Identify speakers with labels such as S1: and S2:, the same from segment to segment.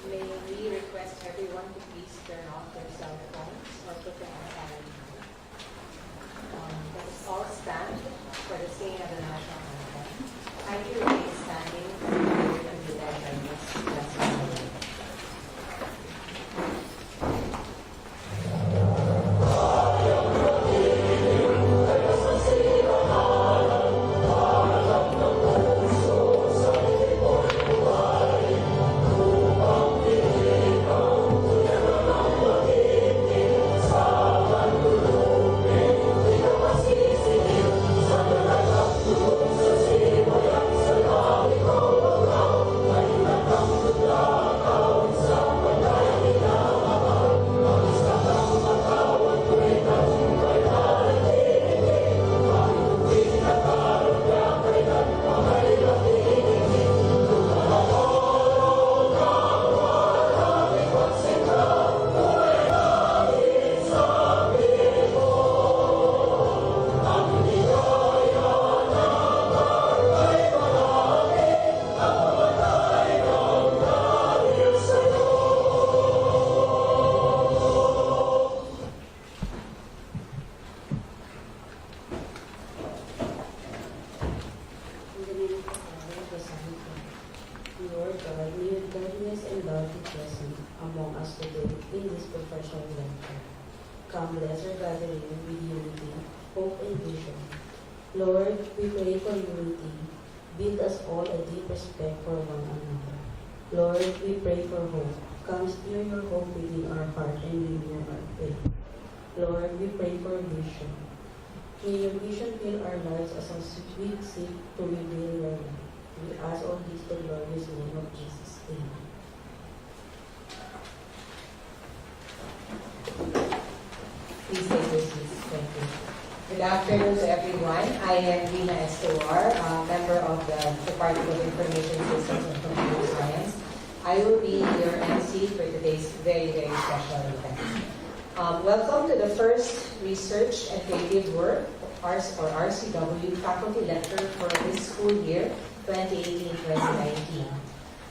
S1: May we request everyone to please turn off their cell phones or put them on silent mode. Let us all stand for the singing of the national anthem. Kindly remain standing until the led by Miss Leslie.
S2: Good afternoon to everyone. I am Rina Escobar, member of the Department of Information Systems and Computer Science. I will be your MC for today's very, very special event. Welcome to the first Research and Creative Work, or RCW, faculty lecture for this school year, 2018-2019.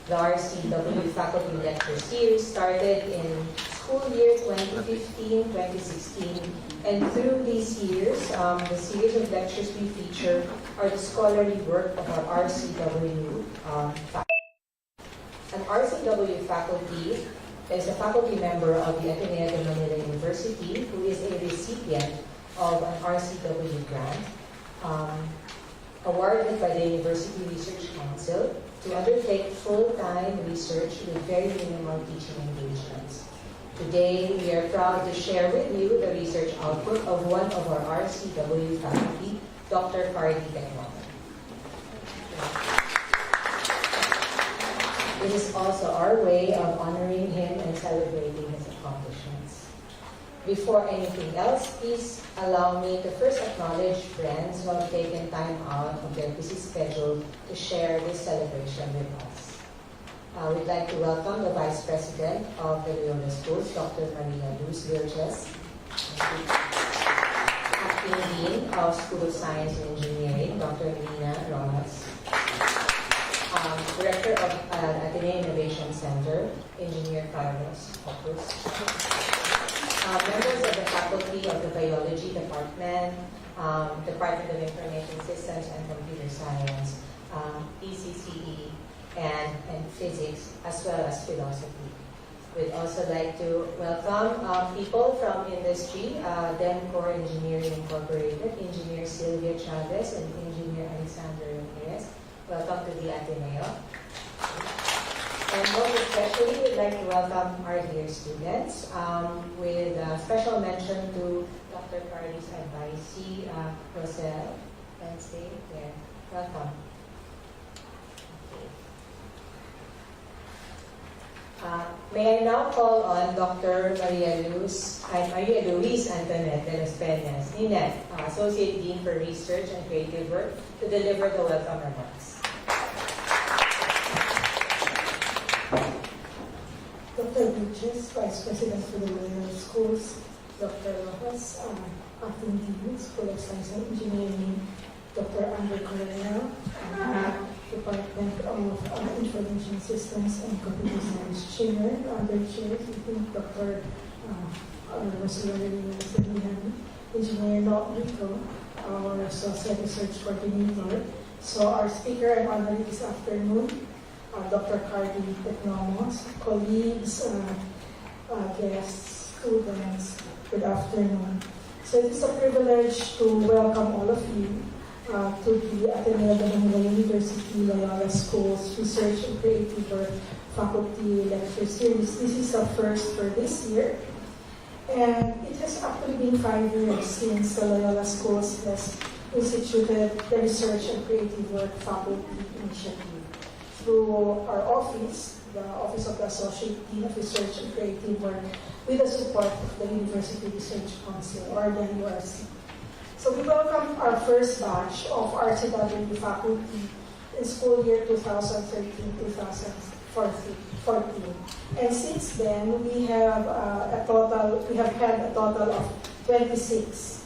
S2: The RCW faculty lecture series started in school year 2015-2016, and through these years, the series of lectures we feature are the scholarly work of our RCW faculty. An RCW faculty is a faculty member of the Ateneo de Manila University who is a recipient of an RCW grant awarded by the University Research Council to undertake full-time research with very minimal teaching engagements. Today, we are proud to share with you the research output of one of our RCW faculty, Dr. Kardi Teknomo. This is also our way of honoring him and celebrating his accomplishments. Before anything else, please allow me to first acknowledge friends who have taken time out of their busy schedule to share this celebration with us. We'd like to welcome the Vice President of the Loyola Schools, Dr. Maria Luz Vilches, Acting Dean of School of Science and Engineering, Dr. Lina Rojas, Director of Ateneo Innovation Center, Engineer Carlos Opus, members of the faculty of the Biology Department, Department of Information Systems and Computer Science, ECCE, and physics, as well as philosophy. We'd also like to welcome people from industry, Demcor Engineering Incorporated, Engineer Sylvia Chavez and Engineer Alexander Ramirez. Welcome to the Ateneo. And most especially, we'd like to welcome our dear students with special mention to Dr. Kardi's advisee, Roselle. And stay there. Welcome. May I now call on Dr. Maria Luis Antoinette de los Peñas, Ninette, Associate Dean for Research and Creative Work, to deliver the welcome remarks.
S3: Dr. Vilches, Vice President for the Loyola Schools, Dr. Rojas, Acting Dean, School of Science and Engineering, Dr. Andrew Correa, Department of Information Systems and Computer Science Chair. The other chairs, I think Dr. Engineer Rico, our Social Research Coordinator. So our speaker and honoree this afternoon, Dr. Kardi Teknomo, colleagues, guests, students, good afternoon. So it is a privilege to welcome all of you to the Ateneo de Manila University Loyola School's Research and Creative Work Faculty Lecture Series. This is a first for this year. And it has actually been 5 years since the Loyola Schools has instituted the Research and Creative Work Faculty Initiative through our office, the Office of the Associate Dean of Research and Creative Work, with the support of the University Research Council, or the URC. So we welcome our first batch of RCW faculty in school year 2013-2014. And since then, we have had a total of 26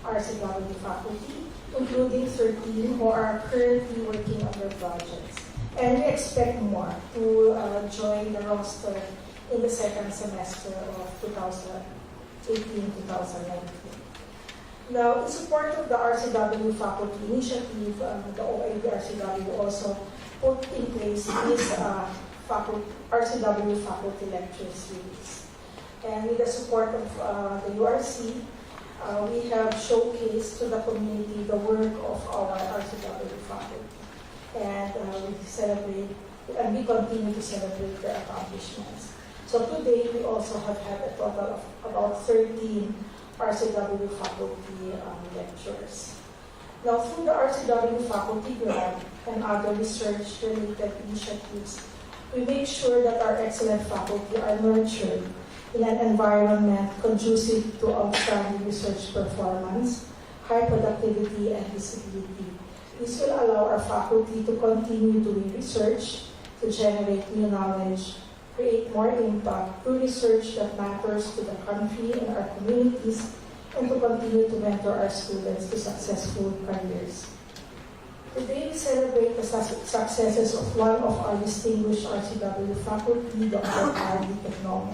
S3: RCW faculty, including 13 who are currently working on their projects. And we expect more to join the roster in the second semester of 2018-2019. Now, in support of the RCW faculty initiative, the OAD RCW also put in place this RCW faculty lecture series. And with the support of the URC, we have showcased to the community the work of our RCW faculty. And we continue to celebrate their accomplishments. So today, we also have had a total of about 13 RCW faculty lectures. Now, through the RCW faculty grant and other research-related initiatives, we make sure that our excellent faculty are nurtured in an environment conducive to outstanding research performance, high productivity, and visibility. This will allow our faculty to continue doing research, to generate new knowledge, create more impact through research that matters to the country and our communities, and to continue to mentor our students to successful careers. Today, we celebrate the successes of one of our distinguished RCW faculty, Dr. Kardi Teknomo,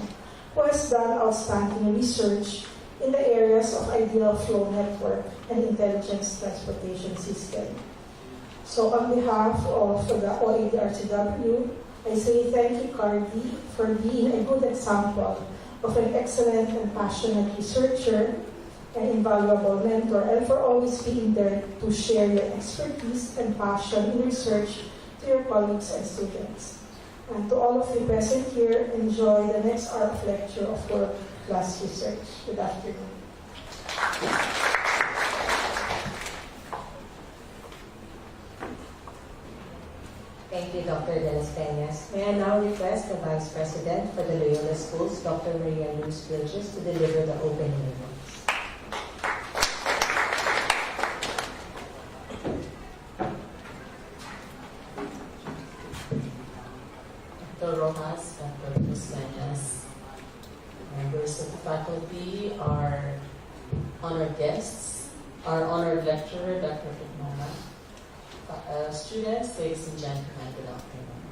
S3: who has done outstanding research in the areas of ideal flow network and intelligence transportation system. So on behalf of the OAD RCW, I say thank you, Kardi, for being a good example of an excellent and passionate researcher, an invaluable mentor, and for always being there to share your expertise and passion in research to your colleagues and students. And to all of you present here, enjoy the next hour of lecture of world-class research. Good afternoon.
S2: Thank you, Dr. De Las Peñas. May I now request the Vice President for the Loyola Schools, Dr. Maria Luz Vilches, to deliver the opening remarks.
S4: Dr. Rojas, Dr. De Las Peñas, members of the faculty, our honored guests, our honored lecturer, Dr. Teknomo, students, ladies and gentlemen, good afternoon.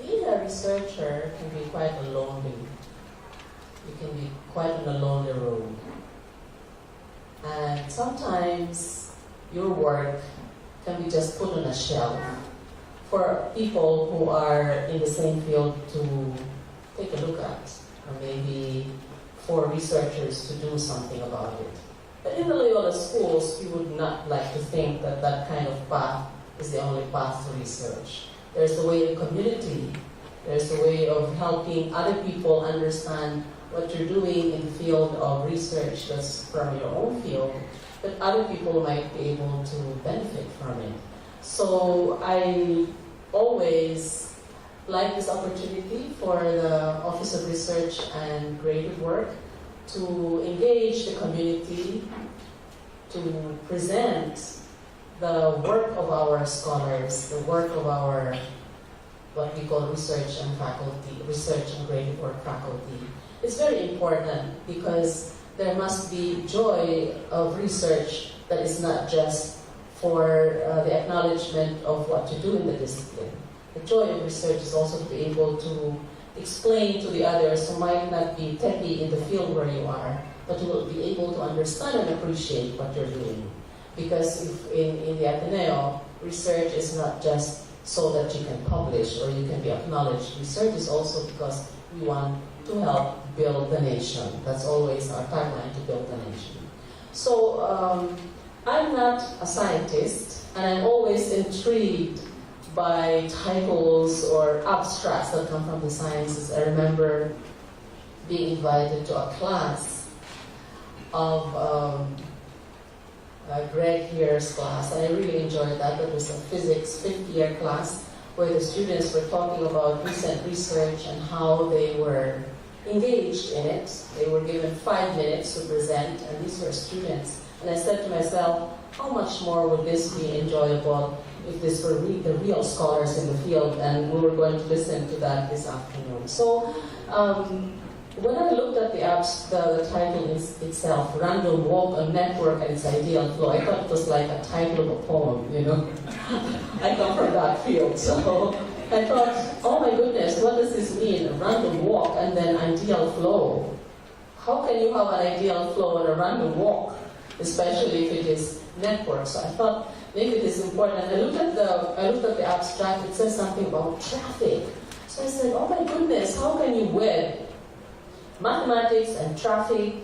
S4: Being a researcher can be quite lonely. You can be quite on a lonely road. And sometimes your work can be just put on a shelf for people who are in the same field to take a look at, or maybe for researchers to do something about it. But in the Loyola schools, we would not like to think that that kind of path is the only path to research. There's a way of community. There's a way of helping other people understand what you're doing in the field of research that's from your own field, but other people might be able to benefit from it. So I always like this opportunity for the Office of Research and Creative Work to engage the community, to present the work of our scholars, the work of our, what we call research and creative work faculty. It's very important because there must be joy of research that is not just for the acknowledgement of what you do in the discipline. The joy of research is also to be able to explain to the others who might not be techie in the field where you are, but who will be able to understand and appreciate what you're doing. Because if in the Ateneo, research is not just so that you can publish or you can be acknowledged. Research is also because we want to help build the nation. That's always our tagline, to build the nation. So I'm not a scientist, and I'm always intrigued by titles or abstracts that come from the sciences. I remember being invited to a class of Greg Here's class, and I really enjoyed that. It was a physics fifth-year class where the students were talking about recent research and how they were engaged in it. They were given 5 minutes to present, and these were students. And I said to myself, how much more would this be enjoyable if this were the real scholars in the field? And we were going to listen to that this afternoon. So when I looked at the title itself, Random Walk, a Network and its Ideal Flow, I thought it was like a title of a poem, you know. I come from that field, so I thought, oh my goodness, what does this mean? A random walk and then ideal flow. How can you have an ideal flow and a random walk, especially if it is network? So I thought maybe it is important. I looked at the abstract. It says something about traffic. So I said, oh my goodness, how can you wed mathematics and traffic?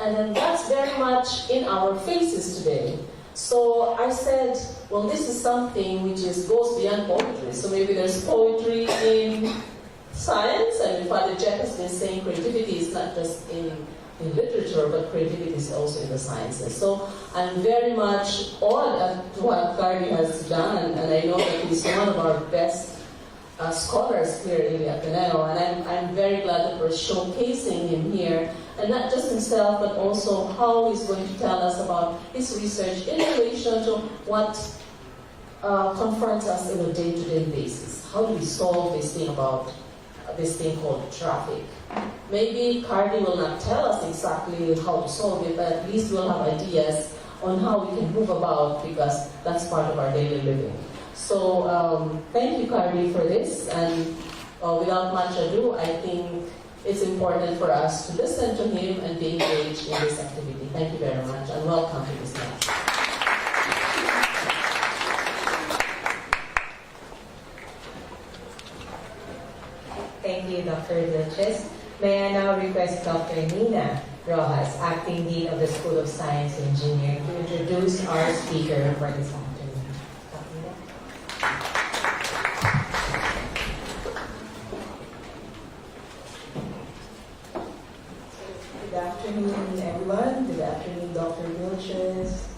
S4: And then that's very much in our faces today. So I said, well, this is something which goes beyond poetry. So maybe there's poetry in science, and Father Jack has been saying creativity is not just in literature, but creativity is also in the sciences. So I'm very much awed at what Kardi has done, and I know that he's one of our best scholars here in the Ateneo, and I'm very glad that we're showcasing him here, and not just himself, but also how he's going to tell us about his research in relation to what confronts us on a day-to-day basis. How do we solve this thing called traffic? Maybe Kardi will not tell us exactly how to solve it, but at least we'll have ideas on how we can move about, because that's part of our daily living. So thank you, Kardi, for this, and without much ado, I think it's important for us to listen to him and be engaged in this activity. Thank you very much, and welcome to this class.
S2: Thank you, Dr. Vilches. May I now request Dr. Nina Rojas, Acting Dean of the School of Science and Engineering, to introduce our speaker for this afternoon. Dr. Nina?
S3: Good afternoon, everyone. Good afternoon, Dr. Vilches,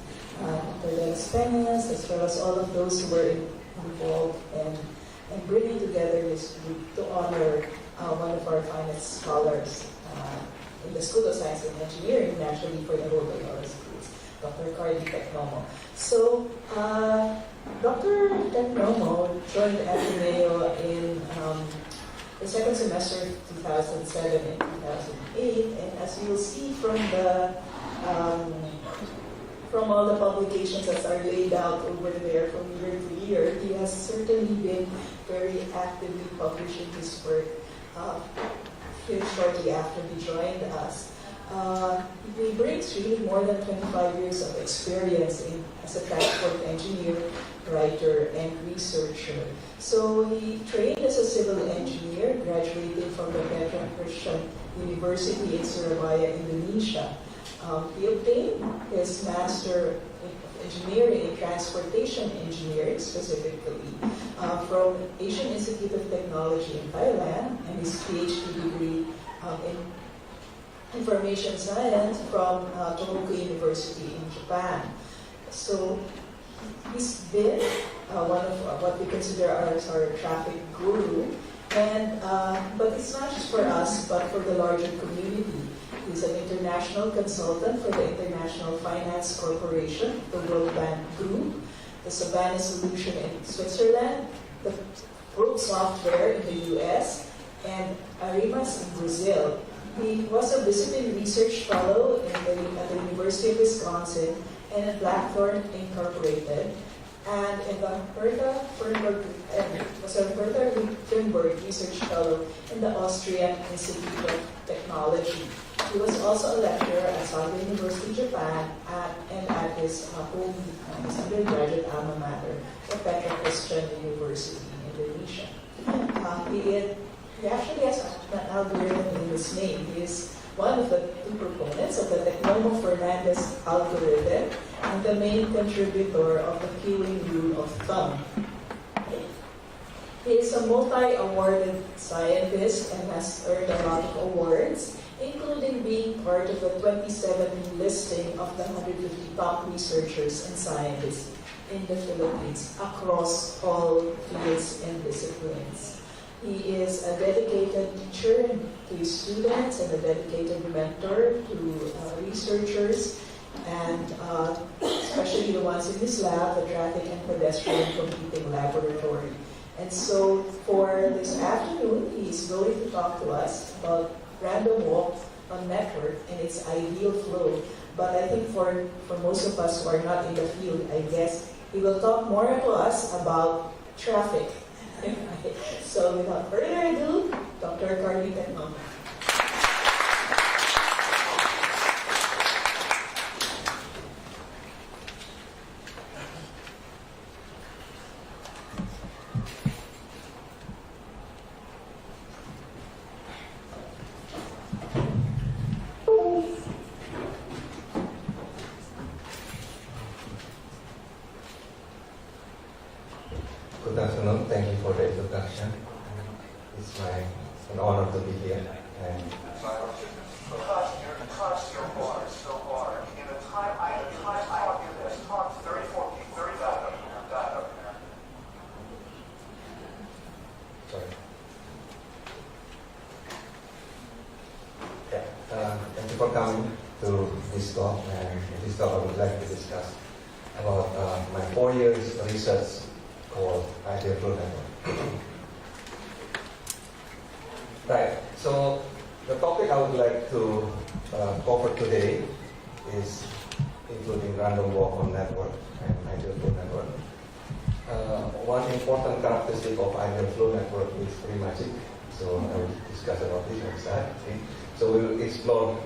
S3: Dr. Dex Peñas, as well as all of those who were involved and bringing together this group to honor one of our finest scholars in the School of Science and Engineering, naturally for the whole Bayola schools, Dr. Kardi Teknomo. So, Dr. Teknomo joined Ateneo in the second semester of 2007 and 2008, and as you'll see from all the publications that are laid out over there from year to year, he has certainly been very actively publishing his work shortly after he joined us. He brings really more than 25 years of experience as a transport engineer, writer, and researcher. So he trained as a civil engineer, graduated from the Petra Christian University in Surabaya, Indonesia. He obtained his Master of Engineering in Transportation Engineering, specifically, from Asian Institute of Technology in Thailand, and his PhD degree in Information Science from Tohoku University in Japan. So he's been one of what we consider as our traffic guru, and but it's not just for us, but for the larger community. He's an international consultant for the International Finance Corporation, the World Bank Group, the Savannah Solution in Switzerland, the World Software in the US, and Arimas in Brazil. He was a visiting research fellow at the University of Wisconsin and in Blackthorn Incorporated, and in the Hertha Fimberg Research Fellow in the Austrian Institute of Technology. He was also a lecturer at Southern University, Japan, and at his home, his undergraduate alma mater, the Petra Christian University in Indonesia. He actually has an algorithm in his name. He is one of the two proponents of the Teknomo-Fernandez algorithm and the main contributor of the queuing rule of thumb. He is a multi-awarded scientist and has earned a lot of awards, including being part of the 2017 listing of the 150 top researchers and scientists in the Philippines across all fields and disciplines. He is a dedicated teacher to his students and a dedicated mentor to researchers, and especially the ones in his lab, the Traffic and Pedestrian Computing Laboratory. And so for this afternoon, he's going to talk to us about random walk on network and its ideal flow. But I think for most of us who are not in the field, I guess he will talk more to us about traffic. So without further ado, Dr. Kardi Teknomo.
S5: Good afternoon. Thank you for the introduction. It's an honor to be here. And sorry. Thank you for coming to this talk. And in this talk, I would like to discuss about my 4 years research called ideal flow network. Right, so the topic I would like to cover today is including random walk on network and ideal flow network. One important characteristic of ideal flow network is premagic, so I will discuss about this next time. Okay? So we will explore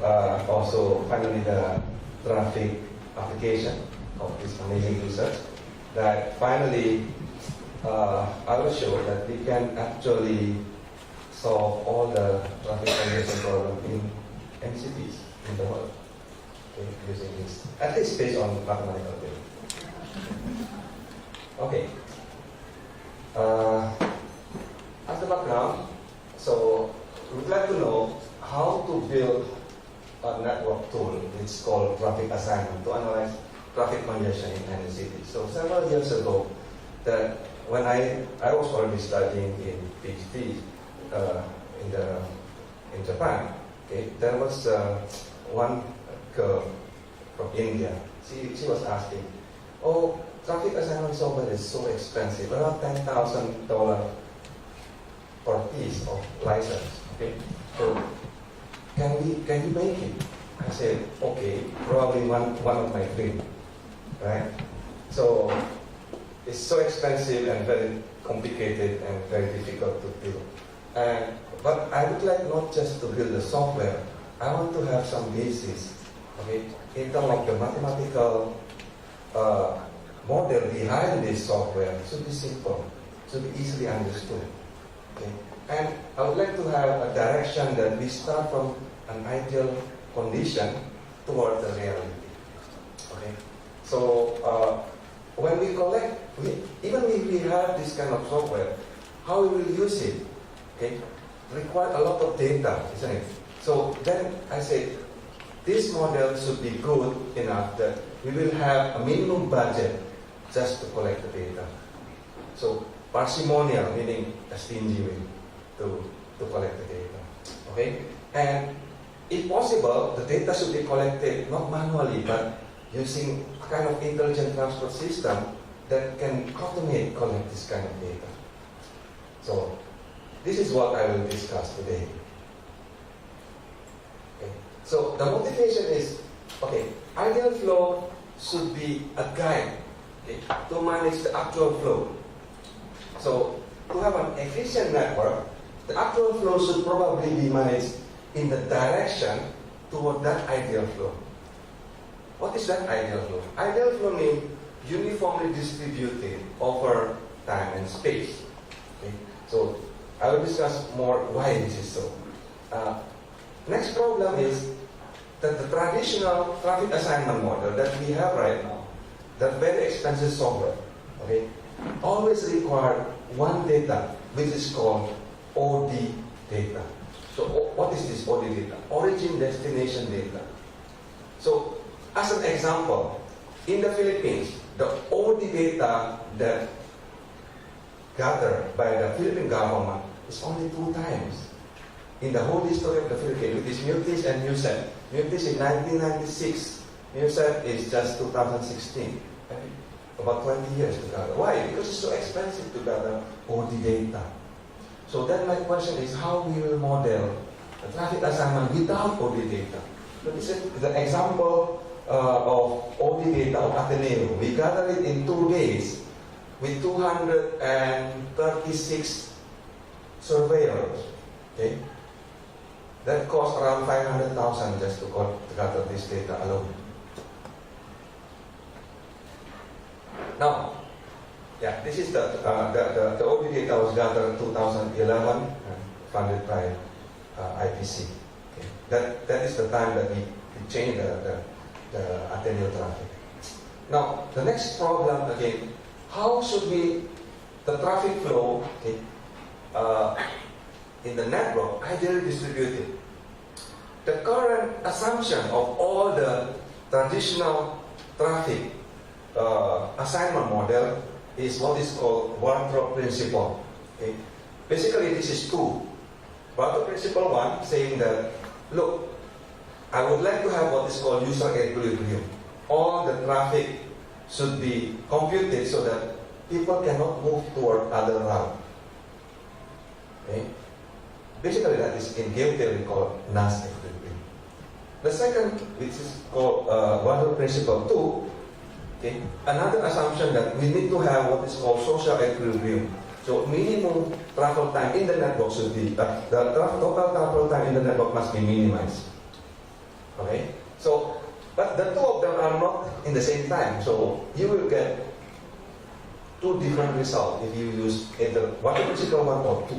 S5: also finally the traffic application of this amazing research that finally I will show that we can actually solve all the traffic congestion problem in MCPs in the world, okay, using this, at least based on mathematical theory. Okay. As the background, so we would like to know how to build a network tool which is called traffic assignment to analyze traffic congestion in any city. So several years ago, that when I was already studying in PhD in Japan, okay, there was one girl from India. She was asking, "Oh, traffic assignment software is so expensive, around $10,000 per piece of license. Okay, so can you make it?" I said, "Okay, probably one of my dreams, right?" So it's so expensive and very complicated and very difficult to build. But I would like not just to build the software, I want to have some basis, okay, in terms of the mathematical model behind this software. It should be simple, should be easily understood. Okay? And I would like to have a direction that we start from an ideal condition toward the reality. Okay? So when we collect, even if we have this kind of software, how we will use it, okay, require a lot of data, isn't it? So then I say, this model should be good enough that we will have a minimum budget just to collect the data. So parsimonial, meaning a stingy way to collect the data. Okay? And if possible, the data should be collected not manually, but using a kind of intelligent transport system that can automate collect this kind of data. So this is what I will discuss today. Okay. So the motivation is, okay, ideal flow should be a guide, okay, to manage the actual flow. So to have an efficient network, the actual flow should probably be managed in the direction toward that ideal flow. What is that ideal flow? Ideal flow means uniformly distributed over time and space. Okay? So I will discuss more why this is so. Next problem is that the traditional traffic assignment model that we have right now, that very expensive software, okay, always require one data, which is called OD data. So what is this OD data? Origin destination data. So as an example, in the Philippines, the OD data that gathered by the Philippine government is only 2 times in the whole history of the Philippines, which is Mutis and Muset. Mutis in 1996, Muset is just 2016. About 20 years to gather. Why? Because it's so expensive to gather OD data. So then my question is how we will model the traffic assignment without OD data. So this is the example of OD data of Ateneo. We gathered it in 2 days with 236 surveyors. Okay? That cost around 500,000 just to gather this data alone. Now, yeah, this is the OD data was gathered in 2011, funded by IPC. Okay. That is the time that we changed the Ateneo traffic. Now, the next problem again, how should the traffic flow, okay, in the network ideally distributed? The current assumption of all the traditional traffic assignment model is what is called Wardrop principle. Okay? Basically, this is 2. Wardrop principle 1 saying that, look, I would like to have what is called user equilibrium. All the traffic should be computed so that people cannot move toward other route. Okay? Basically, that is in game theory called NAS equilibrium. The second, which is called Wardrop principle 2, okay, another assumption that we need to have what is called social equilibrium. So minimum travel time in the network should be, the total travel time in the network must be minimized. Okay? So, but the 2 of them are not in the same time. So you will get 2 different results if you use either Wardrop principle 1 or 2.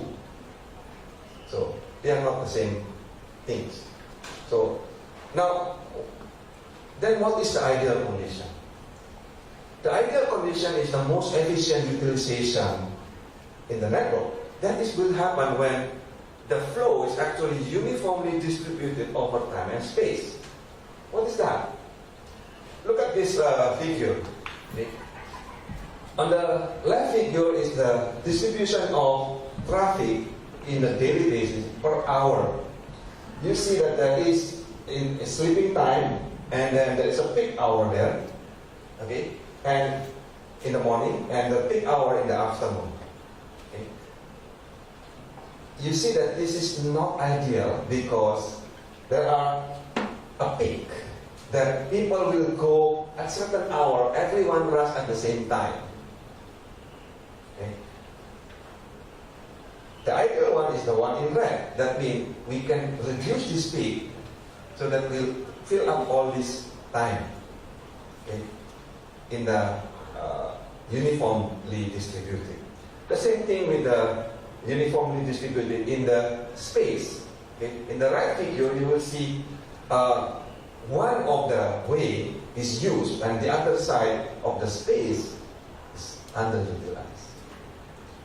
S5: So they are not the same things. So now, then what is the ideal condition? The ideal condition is the most efficient utilization in the network. That is will happen when the flow is actually uniformly distributed over time and space. What is that? Look at this figure. Okay. On the left figure is the distribution of traffic in the daily basis per hour. You see that there is in sleeping time, and then there is a peak hour there. Okay. And in the morning, and the peak hour in the afternoon. Okay. You see that this is not ideal because there are a peak that people will go at certain hour, everyone rush at the same time. Okay. The ideal one is the one in red. That means we can reduce this peak so that we'll fill up all this time. Okay. In the uniformly distributed. The same thing with the uniformly distributed in the space. Okay? In the right figure, you will see one of the way is used and the other side of the space is underutilized.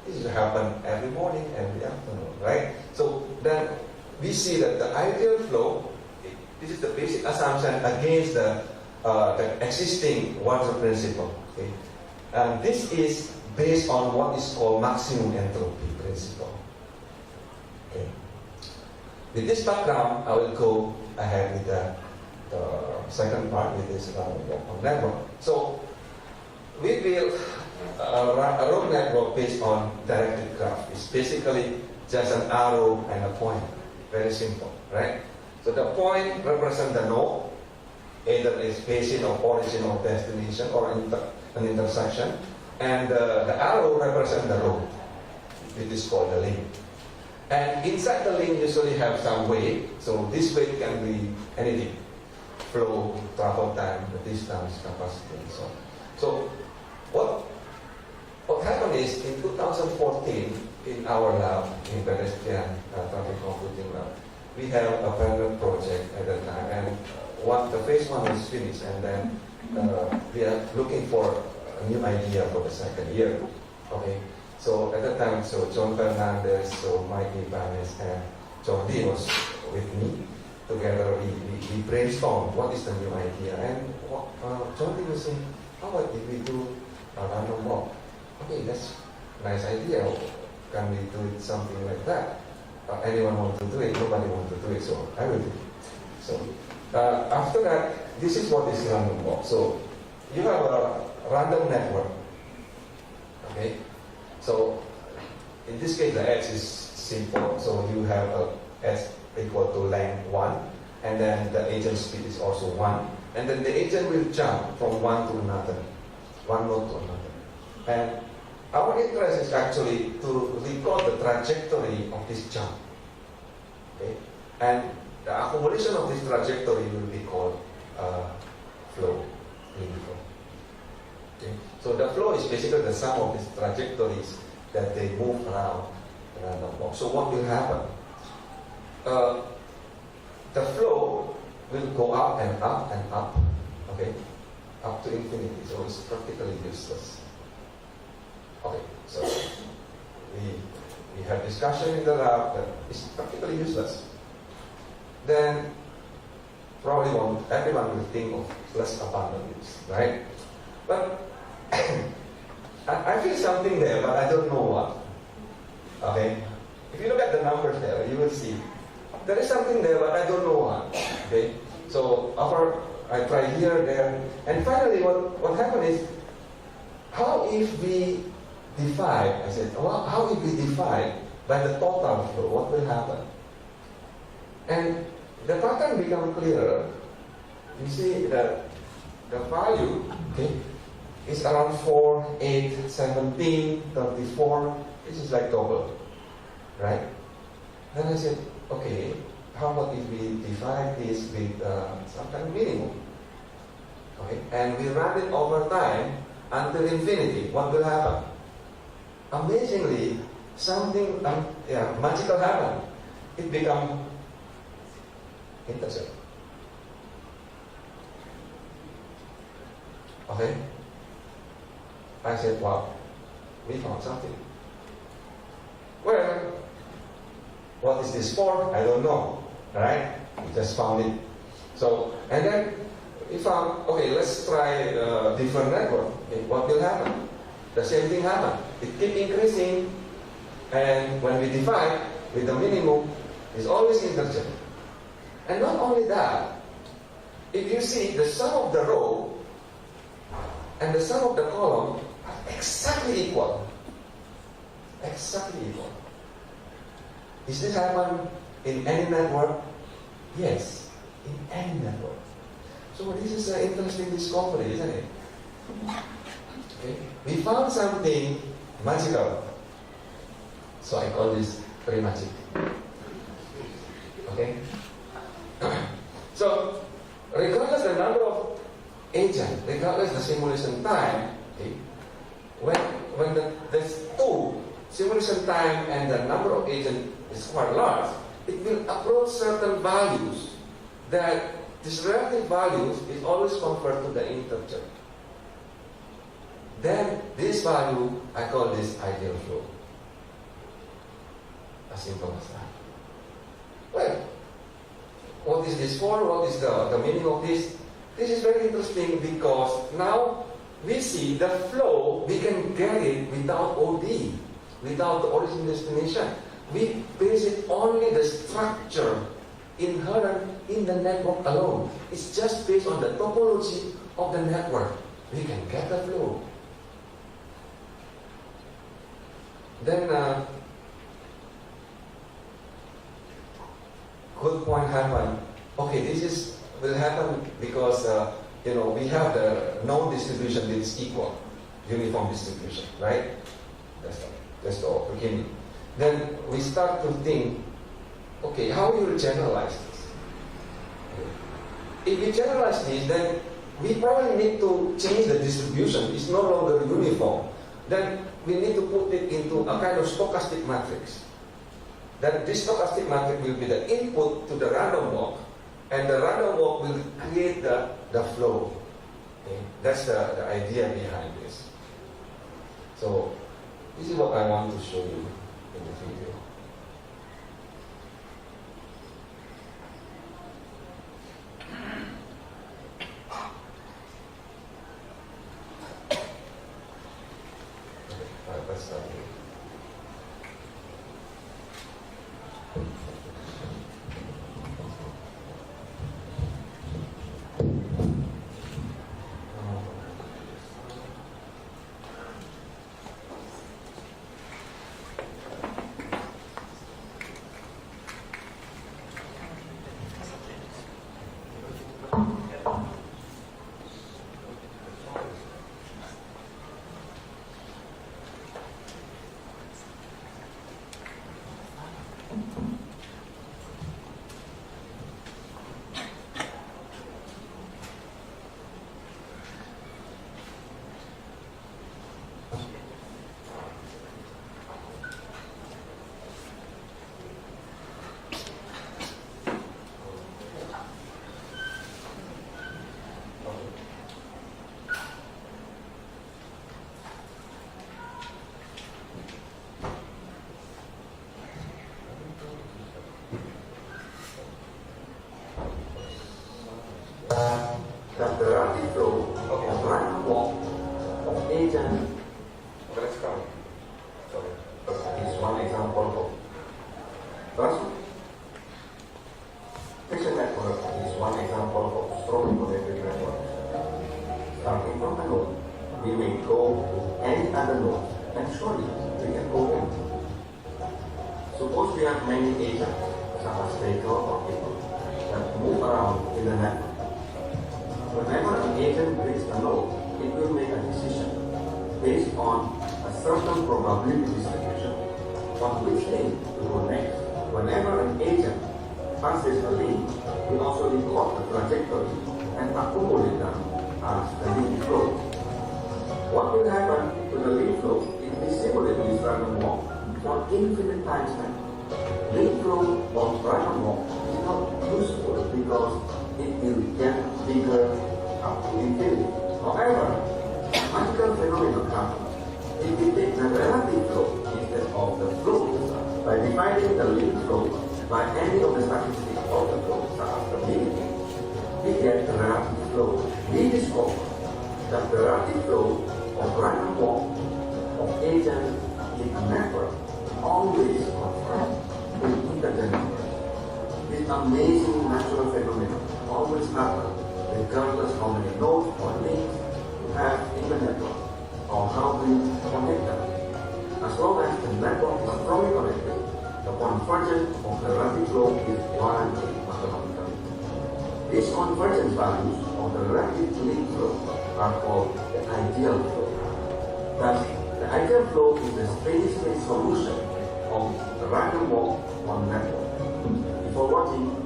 S5: This will happen every morning, every afternoon, right? So then we see that the ideal flow, this is the basic assumption against the existing Wardrop principle. Okay? And this is based on what is called maximum entropy principle. Okay. With this background, I will go ahead with the second part with this network. So we built a road network based on directed graph. It's basically just an arrow and a point. Very simple, right? So the point represents the node, either a spacing of origin or destination or an intersection, and the arrow represents the road. It is called the link. And inside the link usually have some weight, so this weight can be anything: flow, travel time, the distance, capacity, and so on. So what happened is in 2014 in our lab, in pedestrian traffic computing lab, we have a pilot project at that time, and the phase 1 is finished, and then we are looking for a new idea for the second year. Okay, so at that time, so John Fernandez, so Mike Ibanez, and Jordi was with me. Together we brainstormed what is the new idea, and Jordi was saying, how about if we do a random walk? Okay, that's a nice idea. Can we do it something like that? Anyone want to do it? Nobody want to do it, so I will do it. So after that, this is what is random walk. So you have a random network. Okay, so in this case the edge is simple. So you have a edge equal to length 1, and then the agent speed is also 1, and then the agent will jump from one to another, one node to another. And our interest is actually to record the trajectory of this jump. Okay? And the accumulation of this trajectory will be called flow. Okay? So the flow is basically the sum of these trajectories that they move around the random walk. So what will happen? The flow will go up and up and up, okay, up to infinity. So it's practically useless. Okay, so we have discussion in the lab that it's practically useless. Then probably everyone will think of less abundance, right? But I feel something there, but I don't know what. Okay, if you look at the numbers there, you will see there is something there, but I don't know what. Okay, so after I try here, there, and finally, what happened is, how if we divide? I said, well, how if we divide by the total flow? What will happen? And the pattern becomes clearer. You see that the value, okay, is around 4, 8, 17, 34. This is like double, right? Then I said, okay, how about if we divide this with some kind of minimum? Okay, and we run it over time until infinity. What will happen? Amazingly, something magical happen. It becomes integer. Okay? I said, wow, we found something. Well, what is this for? I don't know. Right? We just found it. So, and then we found, okay, let's try a different network. Okay, what will happen? The same thing happened. It keeps increasing, and when we divide with the minimum, it's always integer. And not only that, if you see the sum of the row and the sum of the column are exactly equal. Exactly equal. Is this happen in any network? Yes, in any network. So this is an interesting discovery, isn't it? Okay. We found something magical. So I call this premagic. Okay? So, regardless the number of agents, regardless the simulation time, okay, when the two simulation time and the number of agents is quite large, it will approach certain values that this relative values is always converted to the integer. Then this value, I call this ideal flow. As simple as that. Well, what is this for? What is the meaning of this? This is very interesting because now we see the flow, we can get it without OD, without the origin destination. We base it only the structure inherent in the network alone. It's just based on the topology of the network. We can get the flow. Then good point happened. Okay, this is will happen because we have the known distribution that is equal, uniform distribution, right? That's the beginning. Then we start to think, okay, how we will generalize this? If we generalize this, then we probably need to change the distribution. It's no longer uniform. Then we need to put it into a kind of stochastic matrix. Then this stochastic matrix will be the input to the random walk, and the random walk will create the flow. Okay? That's the idea behind this. So this is what I want to show you in the video. Let's start here. The relative flow of random walk of agent is one example of transmission network is one example of strongly connected network. Starting from the node, we may go to any other node and surely we can go in. Suppose we have many agents, such as vehicles or people, that move around in the network. Whenever an agent reaches a node, it will make a decision based on a certain probability distribution on which link to go next. Whenever an agent passes a link, we also record the trajectory and accumulate them as the link flow. What will happen to the link flow if we simulate this random walk for infinite times now? Link flow of random walk is not useful because it will get bigger up to infinity. However, magical phenomenon happens if we take the relative flow instead of the flow by dividing the link flow by any of the statistics of the flow, such as the mean, we get the relative flow. We discover that the relative flow of random walk of agents in a network always confirms with integer numbers. This amazing natural phenomenon always happens regardless how many nodes or links you have in the network or how we connect them. As long as the network is strongly connected, the convergence of the relative flow is guaranteed mathematically. These convergence values of the relative link flow are called the ideal flow. Thus, the ideal flow is the steady-state solution of the random walk on network. Before watching,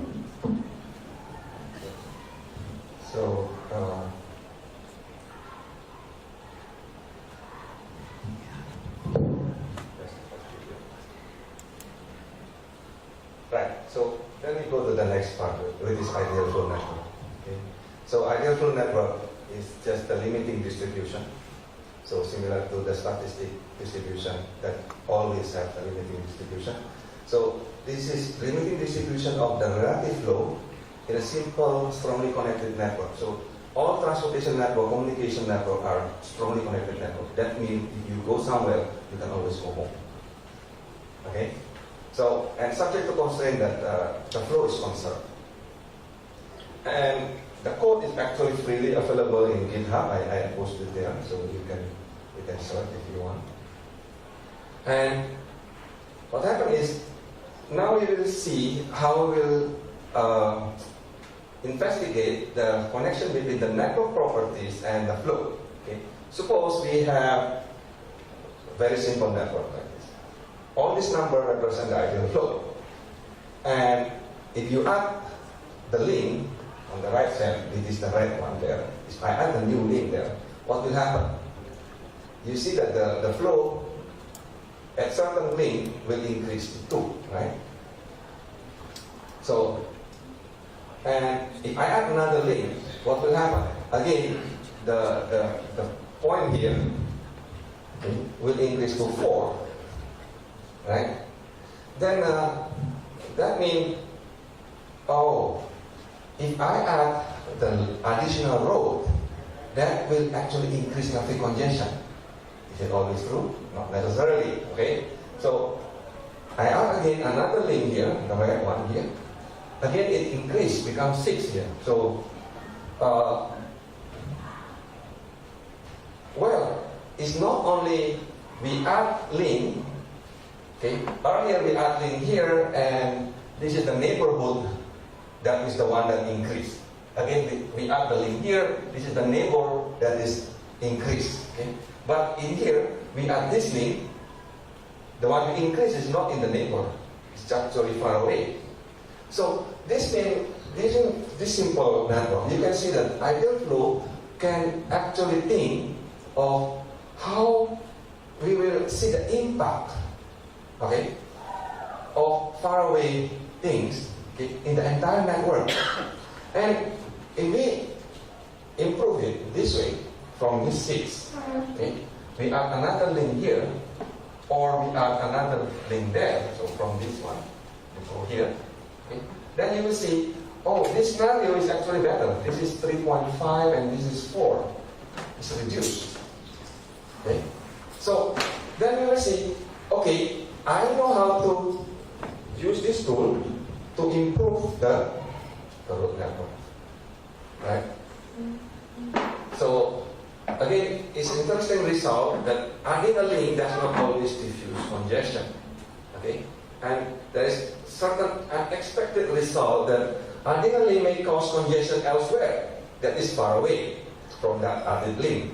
S5: So then we go to the next part with this ideal flow network. Okay? So ideal flow network is just a limiting distribution. So similar to the statistic distribution that always have a limiting distribution. So this is limiting distribution of the relative flow in a simple, strongly connected network. So all transportation network, communication network are strongly connected network. That means if you go somewhere, you can always go home. Okay? So, and subject to constraint that the flow is conserved. And the code is actually freely available in GitHub. I posted there, so you can search if you want. And what happened is, now we will see how we will investigate the connection between the network properties and the flow. Okay? Suppose we have a very simple network like this. All these numbers represent the ideal flow. And if you add the link on the right side, it is the red one there. If I add a new link there, what will happen? You see that the flow at certain link will increase to 2, right? So, and if I add another link, what will happen? Again, the point here will increase to 4, right? Then that means, oh, if I add the additional road, that will actually increase traffic congestion. Is it always true? Not necessarily, okay? So, I add again another link here, the red one here. Again, it increased, becomes 6 here. So, well, it's not only we add link, okay? Earlier we add link here, and this is the neighborhood that is the one that increased. Again, we add the link here, this is the neighbor that is increased, okay? But in here, we add this link, the one we increase is not in the neighbor, it's actually far away. So this means, this simple network, you can see that ideal flow can actually think of how we will see the impact, okay, of faraway things, okay, in the entire network. And if we improve it this way, from this 6, okay, we add another link here, or we add another link there, so from this one, we go here, okay, then you will see, oh, this value is actually better. This is 3.5 and this is 4. It's reduced. Okay? So, then you will see, okay, I know how to use this tool to improve the root network. Right? So, again, it's an interesting result that adding a link does not always diffuse congestion. Okay? And there is certain unexpected result that adding a link may cause congestion elsewhere that is far away from that added link.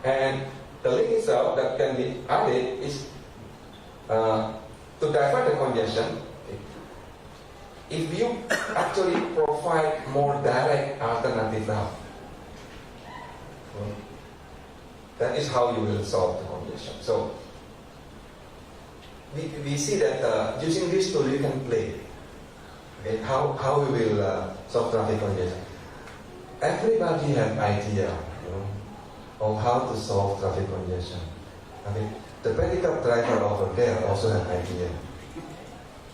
S5: And the link itself that can be added is to divert the congestion. Okay. If you actually provide more direct alternative route, that is how you will solve the congestion. So we see that using this tool you can play. Okay, how we will solve traffic congestion. Everybody have idea, of how to solve traffic congestion. Okay, the pedicab driver over there also have idea.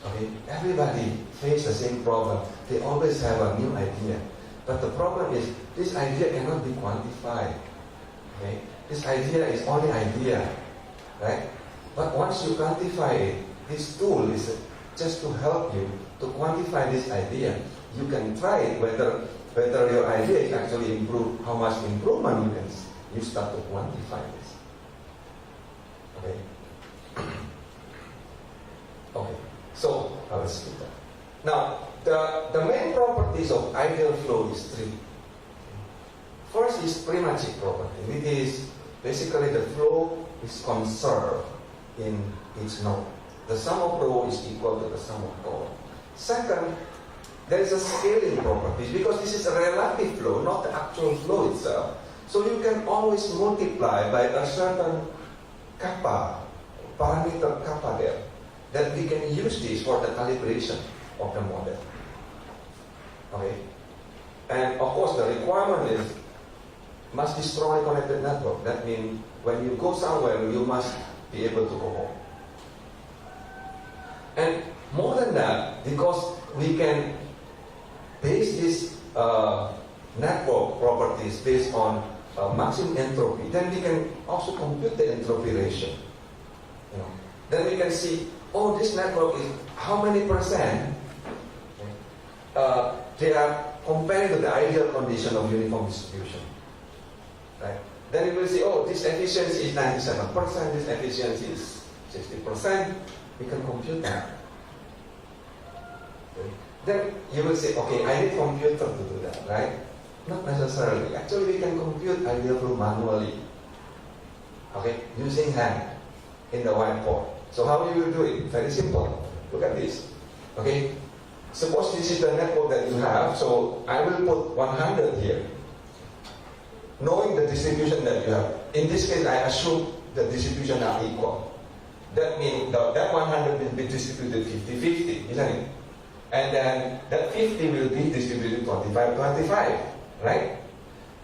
S5: Okay, everybody face the same problem. They always have a new idea. But the problem is this idea cannot be quantified. Okay, this idea is only idea, right? But once you quantify it, this tool is just to help you to quantify this idea. You can try it whether your idea is actually improved, how much improvement you start to quantify this. Okay. Okay. So let's do that. Now the main properties of ideal flow is 3. First is premagic property. It is basically the flow is conserved in each node. The sum of row is equal to the sum of column. Second, there is a scaling property because this is a relative flow, not the actual flow itself. So you can always multiply by a certain kappa, parameter kappa there, that we can use this for the calibration of the model. Okay? And of course the requirement is must be strongly connected network. That means when you go somewhere, you must be able to go home. And more than that, because we can base this network properties based on maximum entropy, then we can also compute the entropy ratio. Then we can see, oh, this network is how many percent they are comparing to the ideal condition of uniform distribution. Right? Then we will see, oh, this efficiency is 97%, this efficiency is 60%. We can compute that. Okay. then you will say, okay, I need computer to do that, right? Not necessarily. Actually, we can compute ideal flow manually, okay, using hand in the whiteboard. So how you will do it? Very simple. Look at this, okay? Suppose this is the network that you have, so I will put 100 here. Knowing the distribution that you have. In this case, I assume the distribution are equal. That means that 100 will be distributed 50-50, isn't it? And then that 50 will be distributed 25-25, right?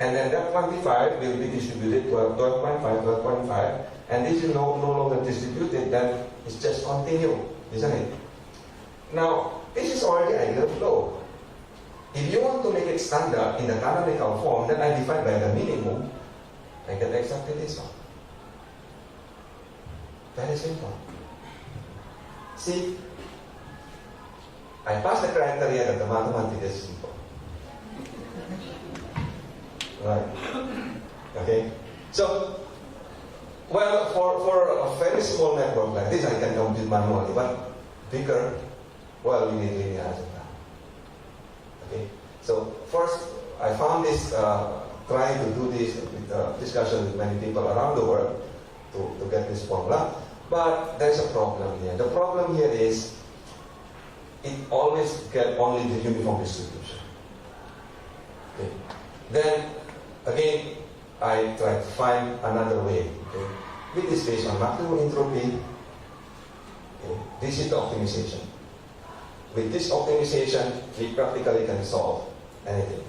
S5: And then that 25 will be distributed 12.5, 12.5, and this is no longer distributed, then it's just continue, isn't it? Now, this is already ideal flow. If you want to make it standard in the canonical form, then I divide by the minimum, I get exactly this one. Very simple. See, I pass the criteria that the mathematics is simple. Right. Okay? So, well, for a very small network like this, I can compute manually, but bigger, well, we need linear algebra. Okay? So, first, I found this, trying to do this with discussion with many people around the world to get this formula, but there's a problem here. The problem here is, it always get only the uniform distribution. Okay. Then, again, I try to find another way. Okay. With this based on maximum entropy, okay. This is the optimization. With this optimization, we practically can solve anything.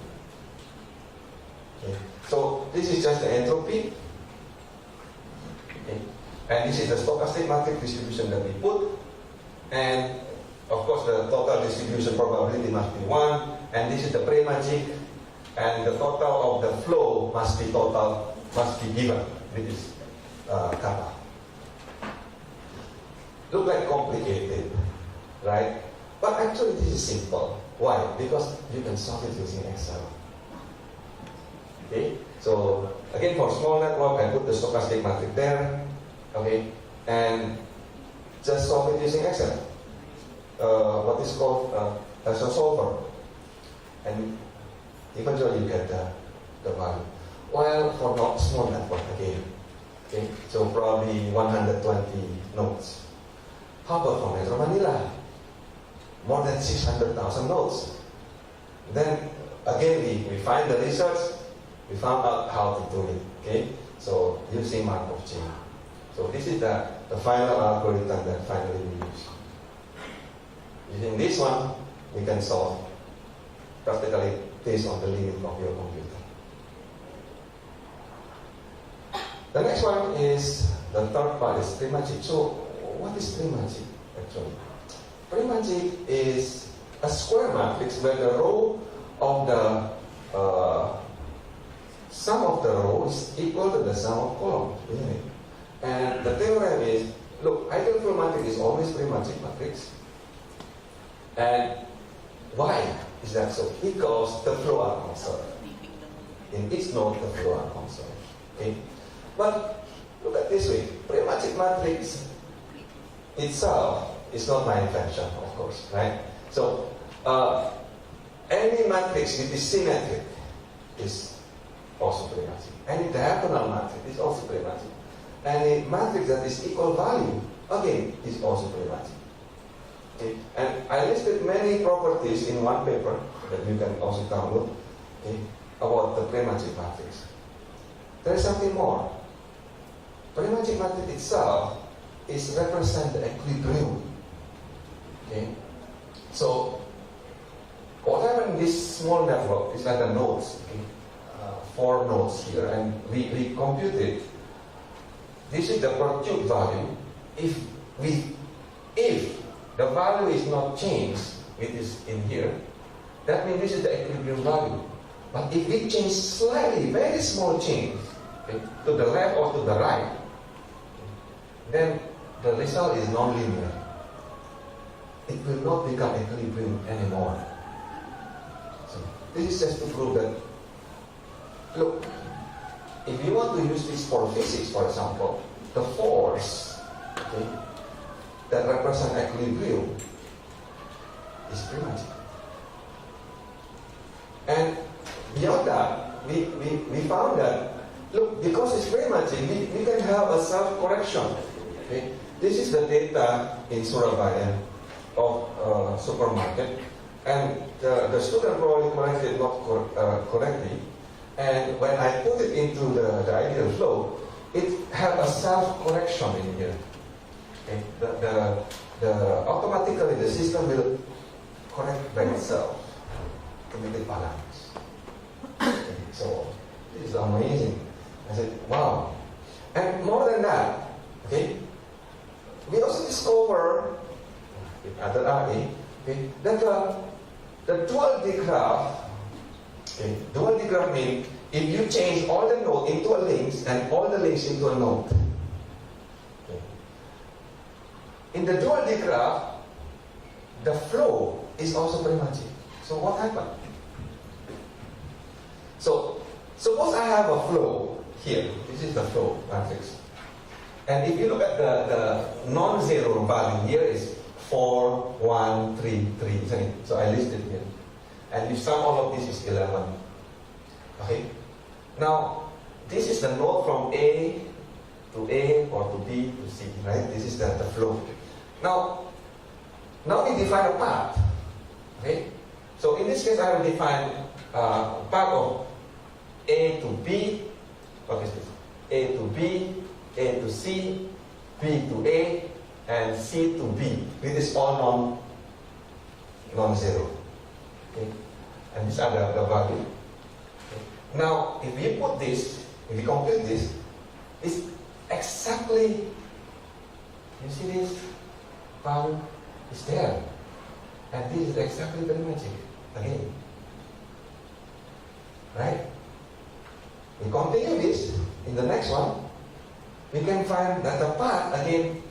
S5: Okay. So, this is just the entropy. Okay. And this is the stochastic matrix distribution that we put. And of course, the total distribution probability must be 1, and this is the premagic, and the total of the flow must be given with this kappa. Look like complicated, right? But actually, this is simple. Why? Because you can solve it using Excel. Okay. So again, for small network, I put the stochastic matrix there. Okay, and just solve it using Excel. What is called as a solver, and eventually you get the value. While for not small network again, okay, so probably 120 nodes. How about for Metro Manila? More than 600,000 nodes. Then again we find the research, we found out how to do it. Okay, so using Markov chain. So this is the final algorithm that finally we use. Using this one, we can solve practically based on the limit of your computer. The next one is, the third part is premagic. So, what is premagic actually? Premagic is a square matrix where the row of the sum of the rows is equal to the sum of columns, isn't it? And the theorem is, look, ideal flow matrix is always premagic matrix. And why is that so? Because the flow are conserved. In each node, the flow are conserved. Okay? But look at this way. Premagic matrix itself is not my invention, of course, right? So, any matrix which is symmetric is also premagic. Any diagonal matrix is also premagic. Any matrix that is equal value, again, is also premagic. Okay. And I listed many properties in one paper that you can also download, okay, about the premagic matrix. There is something more. Premagic matrix itself is represent the equilibrium. Okay? So, whatever in this small network is like the nodes, okay? 4 nodes here, and we computed. This is the perturbed value. If the value is not changed, it is in here, that means this is the equilibrium value. But if we change slightly, very small change, okay, to the left or to the right, then the result is non-linear. It will not become equilibrium anymore. So this is just to prove that, look, if you want to use this for physics, for example, the force, okay, that represent equilibrium is premagic. And beyond that, we found that, look, because it's premagic, we can have a self-correction. Okay? This is the data in Surabaya of supermarket, and the student probably corrected it not correctly. And when I put it into the ideal flow, it had a self-correction in here. Okay? Automatically the system will correct by itself to make it balance. Okay, so this is amazing. I said, wow. And more than that, okay, we also discover at the RA, okay, that the duality graph, okay, duality graph means if you change all the node into a links and all the links into a node. Okay. In the duality graph, the flow is also premagic. So what happened? So suppose I have a flow here. This is the flow matrix. And if you look at the non-zero value here is 4, 1, 3, 3, isn't it? So I listed here. And if sum all of this is 11. Okay? Now, this is the node from A to A or to B to C, right? This is the flow. Now we define a path. Okay? So in this case, I will define path of A to B. What is this? A to B, A to C, B to A, and C to B. This is all non-zero. Okay? And these are the value. Okay? Now, if we put this, if we compute this, it's exactly, you see this value is there. And this is exactly the magic again. Right? We continue this in the next one. We can find that the path again.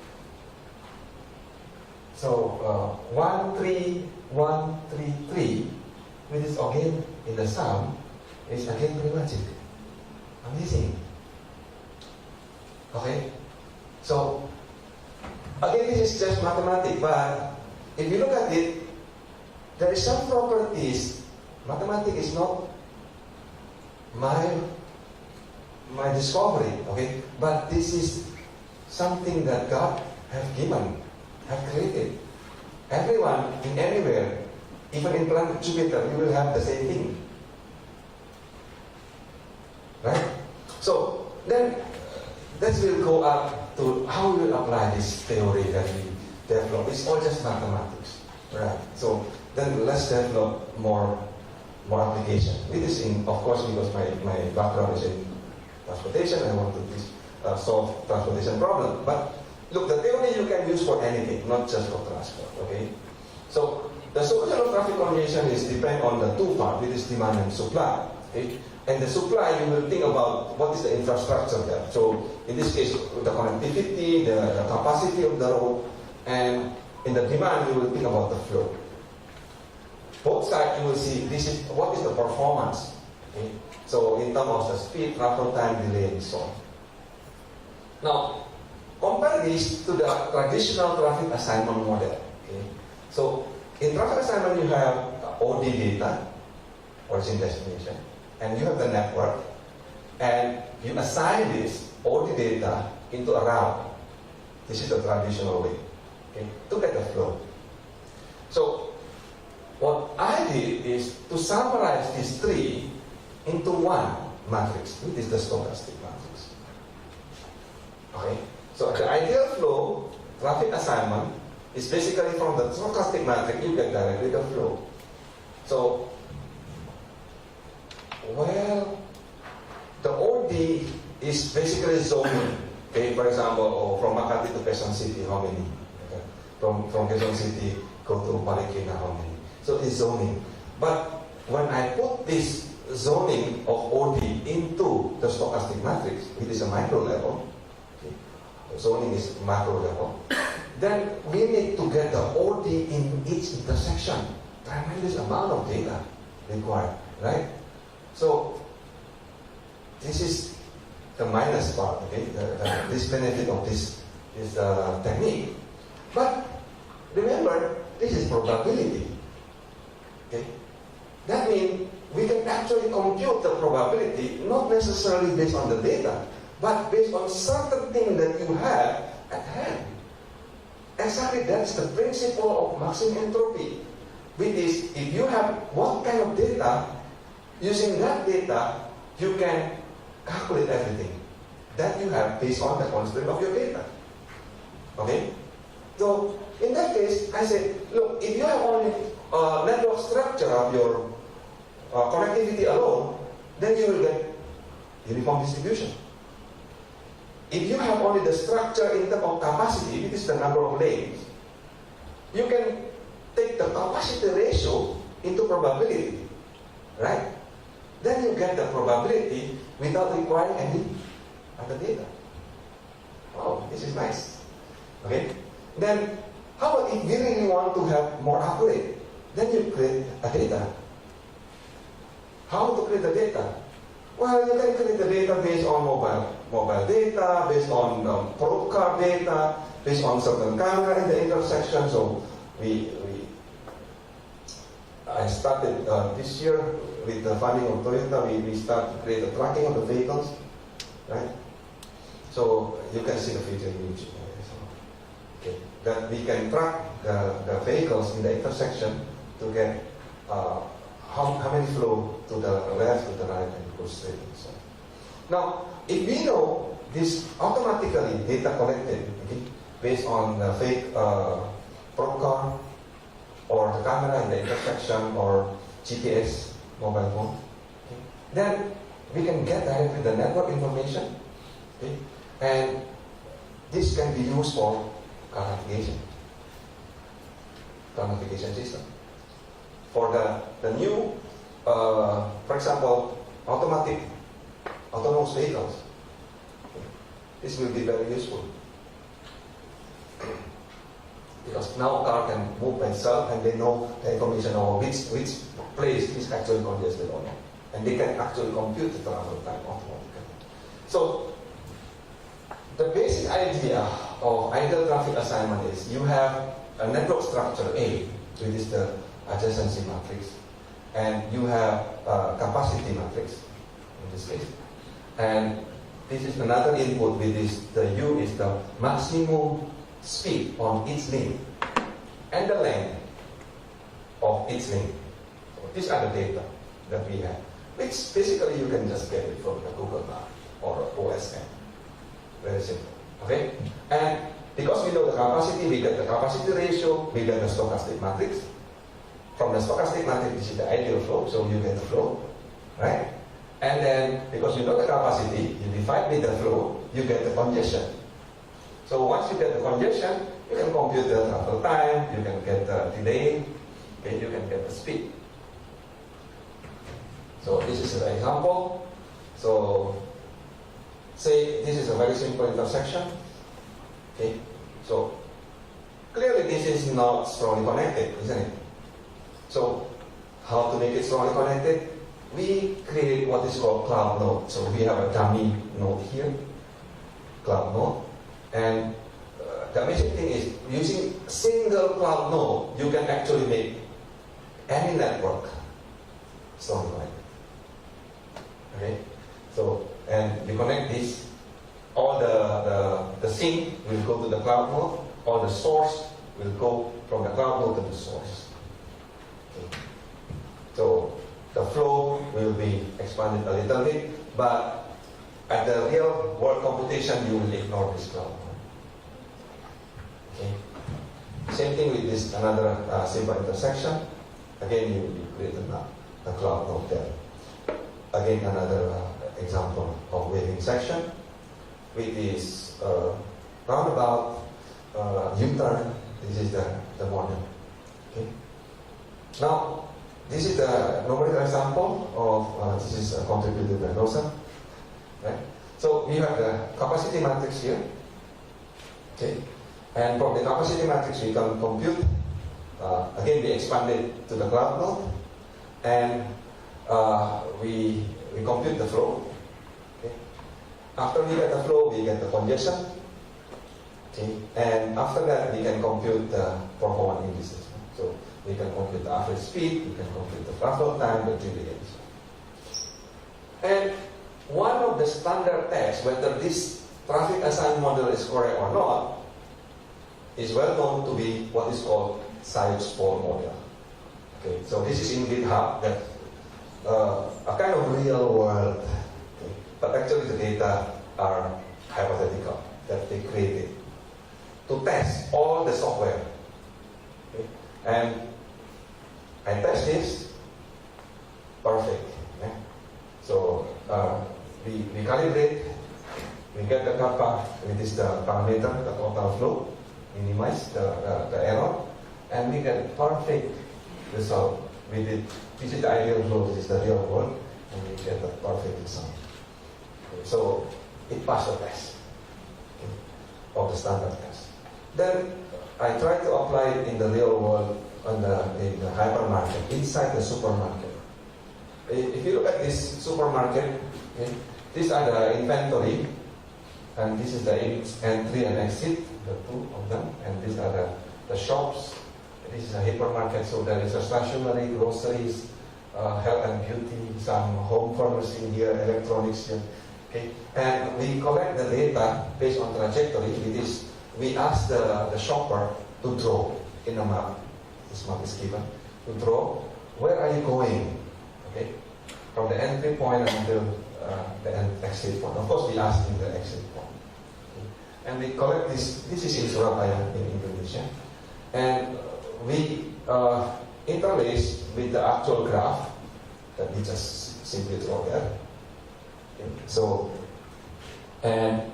S5: So 1, 3, 1, 3, 3, which is again in the sum, is again premagic. Amazing. Okay? So again, this is just mathematics, but if you look at it, there is some properties. Mathematics is not my discovery, okay? But this is something that God have given, have created. Everyone, in anywhere, even in planet Jupiter, you will have the same thing. Right? So, then, this will go up to how we will apply this theory that we develop. It's all just mathematics. Right? So, then let's develop more application. This is of course, because my background is in transportation, I want to solve transportation problem. But look, the theory you can use for anything, not just for transport. Okay. So the solution of traffic congestion is depend on the two parts, which is demand and supply. Okay. And the supply, you will think about what is the infrastructure there. So in this case, the connectivity, the capacity of the road, and in the demand, you will think about the flow. Both sides, you will see this is what is the performance. Okay? So in terms of the speed, travel time, delay, and so on. Now, compare this to the traditional traffic assignment model. Okay? So in traffic assignment, you have OD data, origin destination, and you have the network, and you assign this OD data into a route. This is the traditional way. Okay? To get the flow. So what I did is to summarize these three into one matrix, which is the stochastic matrix. Okay? So the ideal flow, traffic assignment, is basically from the stochastic matrix, you get directly the flow. So, well, the OD is basically zoning. Okay, for example, from Makati to Quezon City, how many? Okay. From Quezon City, go to Marikina, how many? So it's zoning. But when I put this zoning of OD into the stochastic matrix, which is a micro level, okay, zoning is macro level, then we need to get the OD in each intersection. Tremendous amount of data required, right? So this is the minus part, okay, this benefit of this technique. But remember, this is probability. Okay? That means we can actually compute the probability, not necessarily based on the data, but based on certain thing that you have at hand. Exactly, that's the principle of maximum entropy. Which is, if you have what kind of data, using that data, you can calculate everything that you have based on the constraint of your data. Okay? So, in that case, I say, look, if you have only network structure of your connectivity alone, then you will get uniform distribution. If you have only the structure in terms of capacity, it is the number of lanes, you can take the capacity ratio into probability, right? Then you get the probability without requiring any other data. Wow, this is nice. Okay? Then, how about if you really want to have more accurate? Then you create a data. How to create the data? Well, you can create the data based on mobile data, based on probe card data, based on certain camera in the intersection. So I started this year with the funding of Toyota. We start to create the tracking of the vehicles, right? So you can see the future image. Okay, that we can track the vehicles in the intersection to get how many flow to the left, to the right, and go straight. So now, if we know this automatically data collected, okay, based on the fake probe car, or the camera in the intersection, or GPS mobile phone, okay, then we can get directly the network information, okay, and this can be used for car navigation system. For the new, for example, autonomous vehicles, this will be very useful. Because now car can move by itself and they know the information of which place is actually congested or not. And they can actually compute the travel time automatically. So, the basic idea of ideal traffic assignment is you have a network structure A, which is the adjacency matrix, and you have a capacity matrix in this case. And this is another input, which is the U is the maximum speed on each link and the length of each link. So these are the data that we have, which basically you can just get it from the Google Map or OSM. Very simple. Okay? And because we know the capacity, we get the capacity ratio, we get the stochastic matrix. From the stochastic matrix, this is the ideal flow, so you get the flow, right? And then, because you know the capacity, you divide with the flow, you get the congestion. So once you get the congestion, you can compute the travel time, you can get the delay, okay, you can get the speed. So this is an example. So say this is a very simple intersection. Okay, so clearly this is not strongly connected, isn't it? So how to make it strongly connected? We create what is called cloud node. So we have a dummy node here, cloud node. And the amazing thing is, using single cloud node, you can actually make any network strongly connected. Okay? So, and you connect this, all the sink will go to the cloud node, all the source will go from the cloud node to the source. Okay. So, the flow will be expanded a little bit, but at the real world computation, you will ignore this cloud node. Okay. Same thing with this another simple intersection. Again, you create a cloud node there. Again, another example of waving section, which is roundabout U-turn. This is the model. Okay. Now, this is the numerical example of this is contributed by Rosa. Right? So we have the capacity matrix here. Okay. And from the capacity matrix, we can compute. Again, we expand it to the cloud node, and we compute the flow. Okay. After we get the flow, we get the congestion. Okay. And after that, we can compute the performance indices. So we can compute the average speed, we can compute the travel time, the delay. And one of the standard tests, whether this traffic assignment model is correct or not, is well known to be what is called Sykes-Pole model. Okay, so this is in GitHub, that a kind of real world, okay, but actually the data are hypothetical, that they created to test all the software. Okay? And I test this, perfect. Okay? So we calibrate, we get the kappa, it is the parameter, the total flow, minimize the error, and we get perfect result. We did, this is the ideal flow, this is the real world, and we get the perfect result. Okay, so it passed the test, okay, of the standard test. Then I try to apply it in the real world in the hypermarket, inside the supermarket. If you look at this supermarket, okay, these are the inventory, and this is the entry and exit, the two of them, and these are the shops. This is a hypermarket, so there is a stationery, groceries, health and beauty, some home furnishing here, electronics here. Okay, and we collect the data based on trajectory. It is, we ask the shopper to draw in a map. This map is given to draw. Where are you going? Okay, from the entry point until the exit point. Of course, we ask him the exit point. Okay. And we collect this. This is in Surabaya, in Indonesia, and we interlace with the actual graph that we just simply draw there. Okay. So, and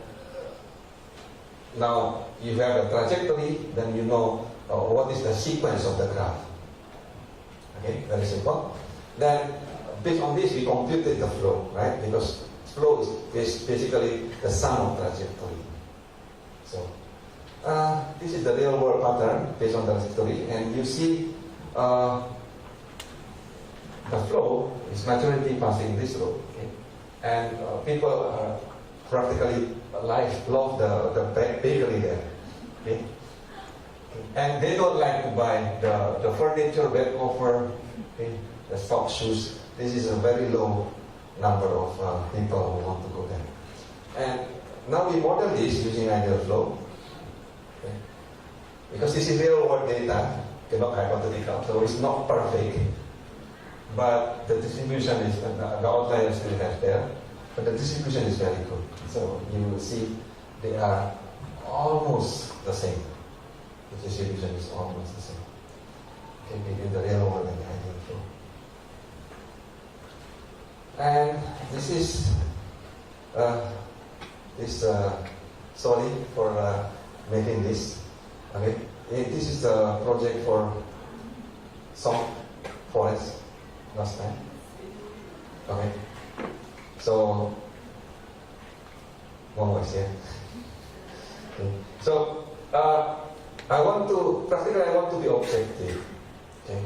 S5: now you have a trajectory, then you know what is the sequence of the graph. Okay, very simple. Then, based on this, we computed the flow, right? Because flow is basically the sum of trajectory. So, this is the real world pattern based on the trajectory, and you see the flow is majority passing this road, okay? And people practically love the bakery there, okay? And they don't like to buy the furniture, bed cover, okay? The sock shoes. This is a very low number of people who want to go there. And now we model this using ideal flow. Okay. Because this is real world data, cannot hypothetical, so it's not perfect. But the distribution is, the outliers still have there, but the distribution is very good. So you will see they are almost the same. The distribution is almost the same. Okay, between the real world and the ideal flow. And this is sorry for making this. Okay, this is the project for soft forest last time. Okay, so one voice here. Okay. So I want to be objective. Okay,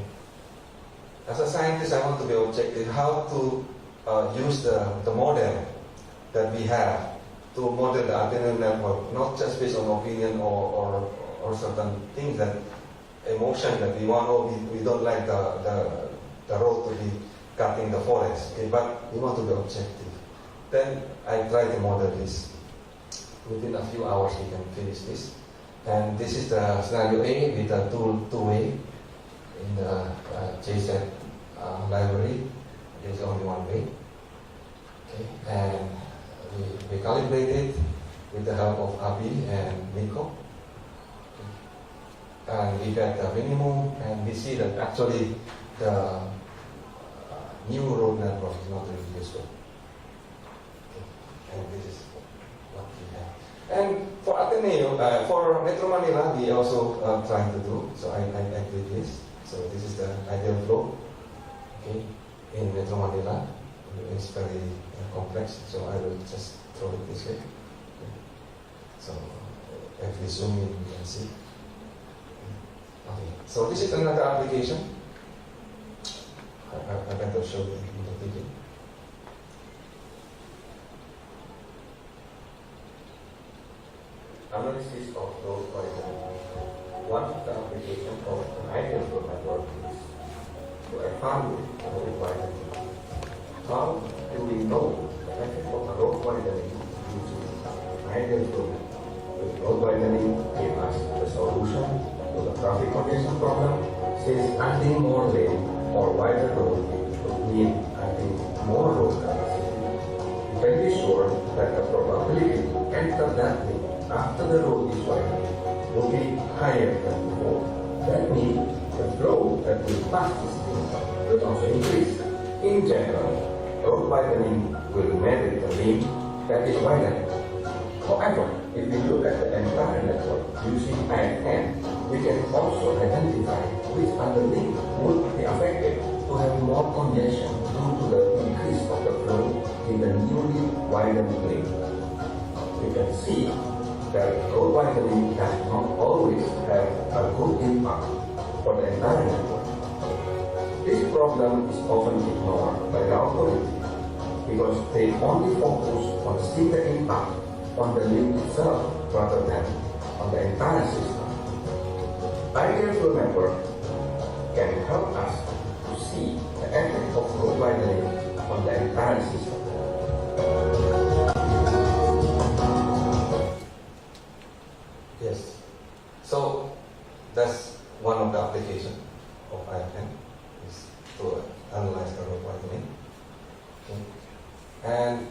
S5: as a scientist, I want to be objective. How to use the model that we have to model the antenna network, not just based on opinion or certain things, that emotion that we want, or we don't like the road to be cutting the forest, okay, but we want to be objective. Then I try to model this. Within a few hours we can finish this. And this is the scenario A with a two-way in the JZ library. There's only one way. Okay, and we calibrate it with the help of Abi and Miko. Okay. And we get the minimum, and we see that actually the new road network is not really useful. Okay. And this is what we have. And for Ateneo, for Metro Manila, we also trying to do. So I did this. So this is the ideal flow. Okay. In Metro Manila, it's very complex, so I will just throw it this way. Okay. So if we zoom in, you can see. Okay. So this is another application. I better show you in the video. Analysis of those corridors. One of the application of an ideal flow network is to expand it with widening.
S6: How do we know the effect of a road widening using ideal flow? With road widening give us the solution to the traffic congestion problem, since adding more lane or wider road would mean adding more road capacity. You can be sure that the probability to enter that lane after the road is widened will be higher than before. That means the flow that will pass this lane will also increase. In general, road widening will merit the lane that is widened. However, if we look at the entire network using IFN, we can also identify which other link would be affected to have more congestion due to the increase of the flow in the newly widened lane. You can see that road widening does not always have a good impact for the entire network. This problem is often ignored by the authorities because they only focus on seeing the impact on the link itself rather than on the entire system. Ideal flow network can help us to see the effect of road widening on the entire system.
S5: Yes. So that's one of the applications of IFN is to analyze the road widening. Okay. And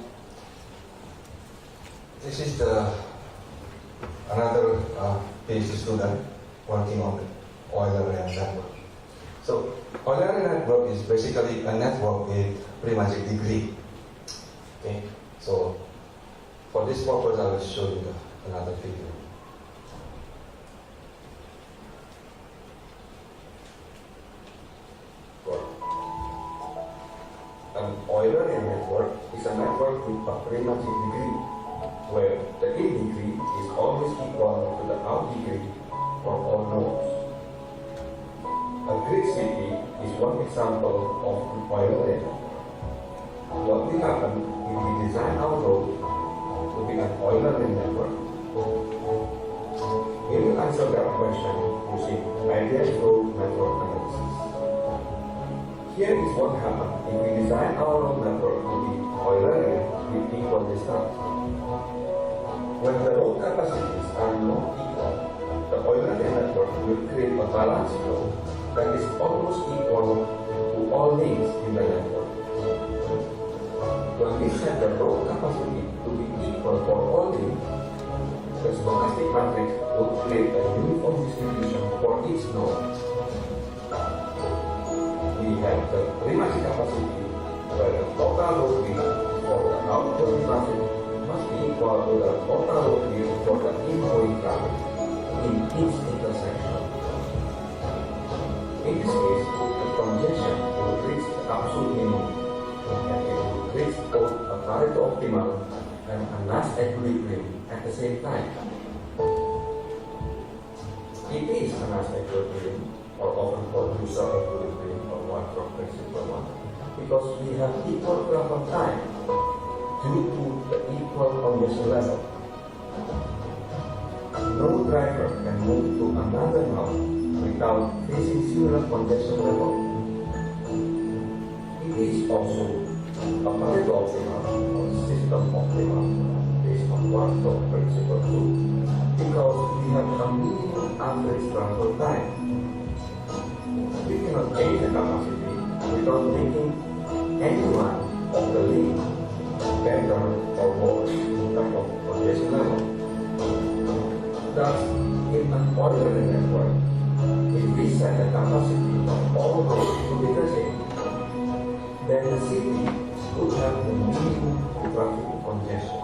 S5: this is another PhD student working on the Eulerian network. So Eulerian network is basically a network with premagic degree. Okay. So for this purpose, I will show you another figure.
S6: An Eulerian network is a network with a premagic degree, where the in degree is always equal to the out degree for all nodes. A grid city is one example of an Eulerian. What will happen if we design our road to be an Eulerian network? We will answer that question using ideal road network analysis. Here is what happens if we design our road network to be Eulerian with equal distance. When the road capacities are not equal, the Eulerian network will create a balance flow that is almost equal to all links in the network. When we set the road capacity to be equal for all links, the stochastic matrix will create a uniform distribution for each node. We have the premagic capacity where the total road width for the outgoing traffic must be equal to the total road width for the ingoing traffic in each intersection. In this case, the congestion will reach the absolute minimum and it will reach both a Pareto optimal and a Nash equilibrium at the same time. It is a Nash equilibrium, or often called Husserl equilibrium, or one-drop principle one, because we have equal travel time due to the equal congestion level. No driver can move to another node without facing similar congestion level. It is also a Pareto optimal or system optimal based on one-drop principle 2, because we have a minimum average travel time. We cannot change the capacity without making any one of the link better or worse in terms of congestion level. Thus, in an Eulerian network, if we set the capacity of all roads to be the same, then the city would have the minimum traffic congestion.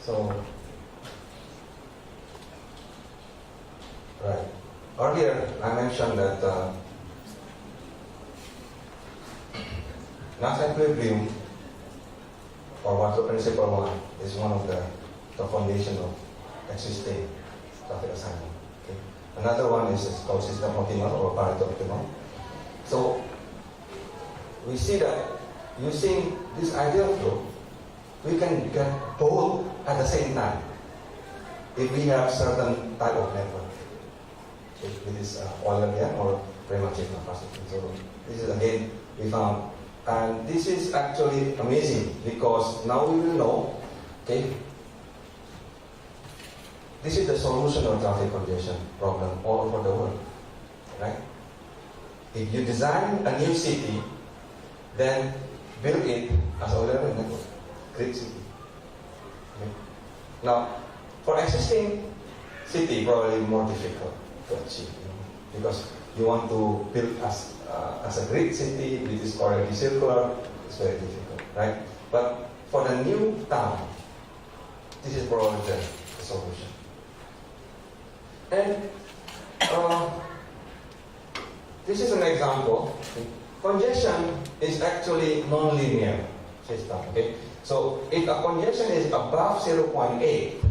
S5: So, right. Earlier, I mentioned that Nash equilibrium, or water principle 1, is one of the foundation of existing traffic assignment. Okay. Another one is called system optimal or Pareto optimal. So, we see that using this ideal flow, we can get both at the same time if we have certain type of network. It is Eulerian or premagic capacity. So this is again we found, and this is actually amazing because now we will know. Okay, this is the solution of traffic congestion problem all over the world, right? If you design a new city, then build it as a auxiliary network, great city. Okay. Now, for existing city, probably more difficult to achieve, because you want to build as a great city which is already circular. It's very difficult, right? But for the new town, this is probably the solution. And this is an example. Congestion is actually non-linear system. Okay, so if a congestion is above 0.8,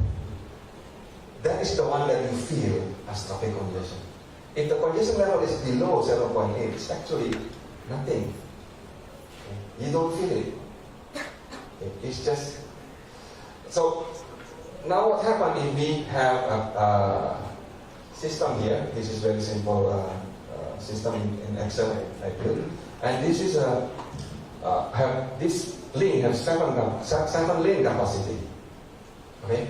S5: that is the one that you feel as traffic congestion. If the congestion level is below 0.8, it's actually nothing. Okay? You don't feel it. Okay? It's just so. Now what happens if we have a system here? This is very simple system in Excel I built, and this is this link has seven lane capacity. Okay,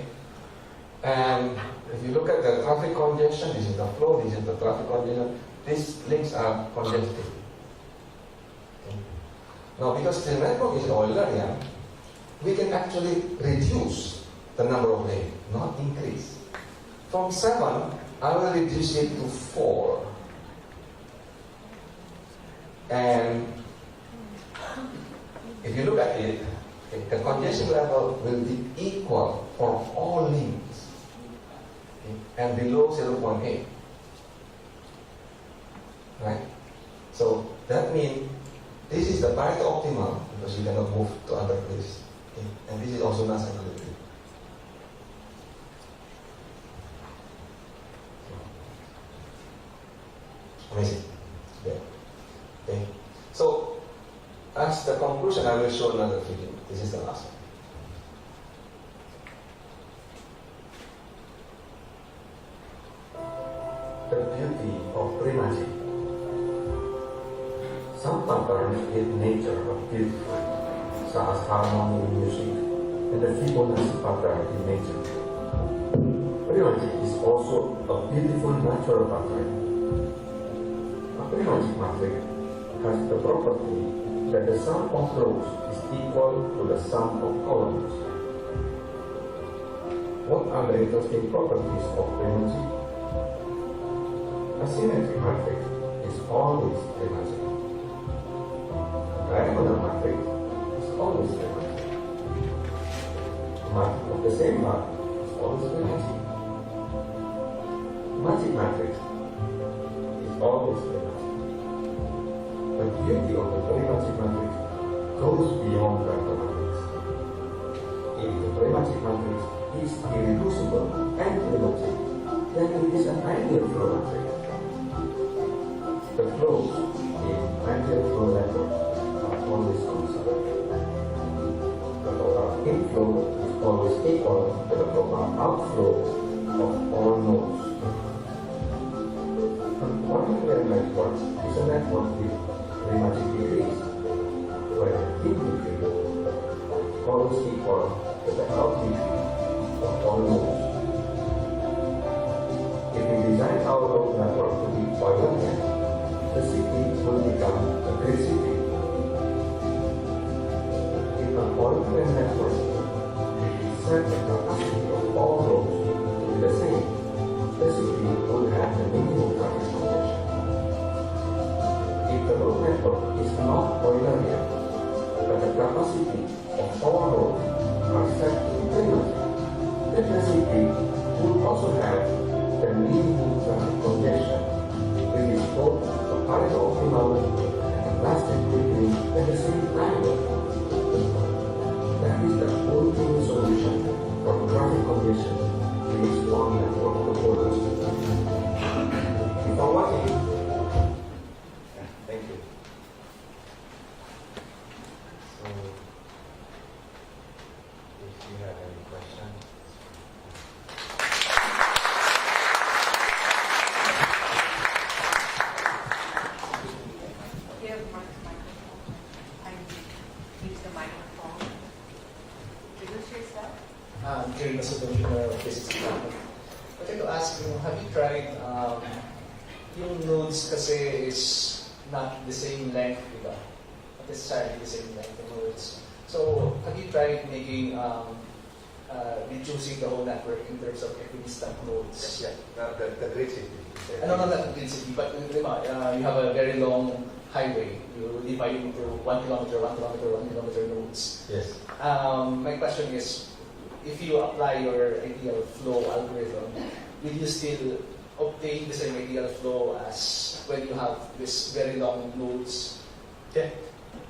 S5: and if you look at the traffic congestion, this is the flow, this is the traffic congestion. These links are congested. Okay. Now, because the network is Eulerian, we can actually reduce the number of lanes, not increase. From 7, I will reduce it to 4. And if you look at it, the congestion level will be equal for all links, okay, and below 0.8. Right? So that means this is the Pareto optimal because you cannot move to other place. Okay? And this is also not equilibrium. Amazing. Yeah. Okay. So, as the conclusion, I will show another video. This is the last one.
S6: The beauty of premagic. Some patterns in nature are beautiful, such as harmony in music and the Fibonacci pattern in nature. Premagic is also a beautiful natural pattern. A premagic matrix has the property that the sum of rows is equal to the sum of columns. What are the interesting properties of premagic? A symmetric matrix is always premagic. A diagonal matrix is always premagic. A matrix of the same mark is always premagic. Magic matrix is always premagic. The beauty of the premagic matrix goes beyond vector matrix. If the premagic matrix is irreducible and premagic, then it is an ideal flow matrix. The flows in ideal flow network are always constant. The total inflow is always equal to the total outflow of all nodes. An ordinary network is a network with premagic degrees, where the in degree is always equal to the out degree of all nodes. If we design our road network to be Eulerian, the city will become a great city. If an Eulerian network set the capacity of all roads to be the same, the city will have the minimum traffic congestion. If the road network is not Eulerian, but the capacity of all roads are set to be premagic, then the city will also have the minimum traffic congestion, which is both the Pareto optimality and the last equilibrium at the same time. That is the ultimate solution for traffic congestion in its one network topology. Before watching,
S5: Thank you. So, if you have
S1: yourself.
S7: During the supervision of physics department. I'd like to ask you, have you tried yung nodes kasi is not the same length, diba? Not necessarily the same length of nodes. So, have you tried making reducing the whole network in terms of equidistant nodes?
S5: Yeah, the grid city.
S7: No, not density, but you have a very long highway. You divide it into 1 kilometer, 1 kilometer, 1 kilometer nodes.
S5: Yes.
S7: My question is, if you apply your ideal flow algorithm, will you still obtain the same ideal flow as when you have this very long nodes?
S5: Yeah.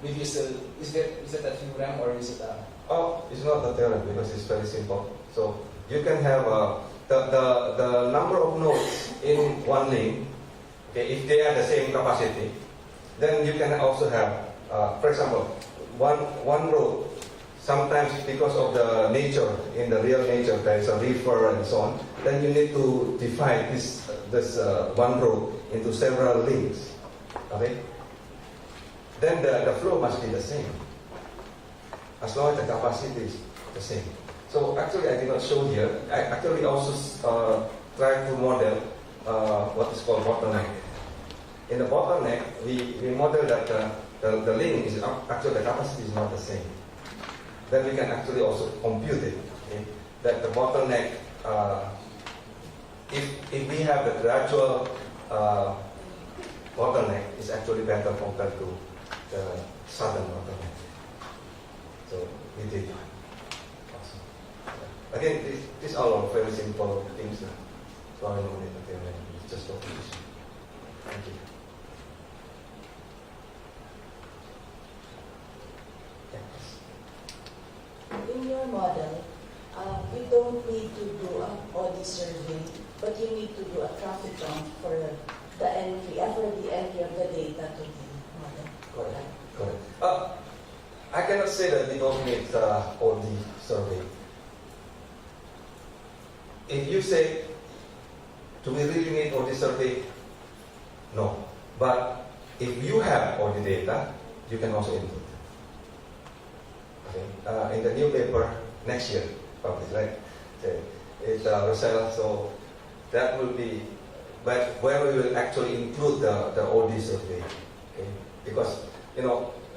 S7: Will you still, is it a theorem or is it a...
S5: Oh, it's not a theorem because it's very simple. So you can have the number of nodes in one link. Okay, if they are the same capacity, then you can also have, for example, one road. Sometimes because of the nature, in the real nature, there is a river and so on. Then you need to divide this one road into several links. Okay. Then the flow must be the same, as long as the capacity is the same. So actually, I did not show here. I actually also tried to model what is called bottleneck. In the bottleneck, we model that the link is actually the capacity is not the same. Then we can actually also compute it. Okay? That the bottleneck, if we have the gradual bottleneck, is actually better compared to the sudden bottleneck. So we did. Awesome. Again, these are all very simple things. So I know that it's just for competition. Thank you.
S8: In your model, you don't need to do an OD survey, but you need to do a traffic count for the entry of the data to the model.
S5: Correct. I cannot say that we don't need OD survey. If you say, do we really need OD survey? No. But if you have OD data, you can also input. Okay. In the new paper next year, published, right? Okay. It's Rosella, so that will be, but where we will actually include the OD survey. Okay. Because,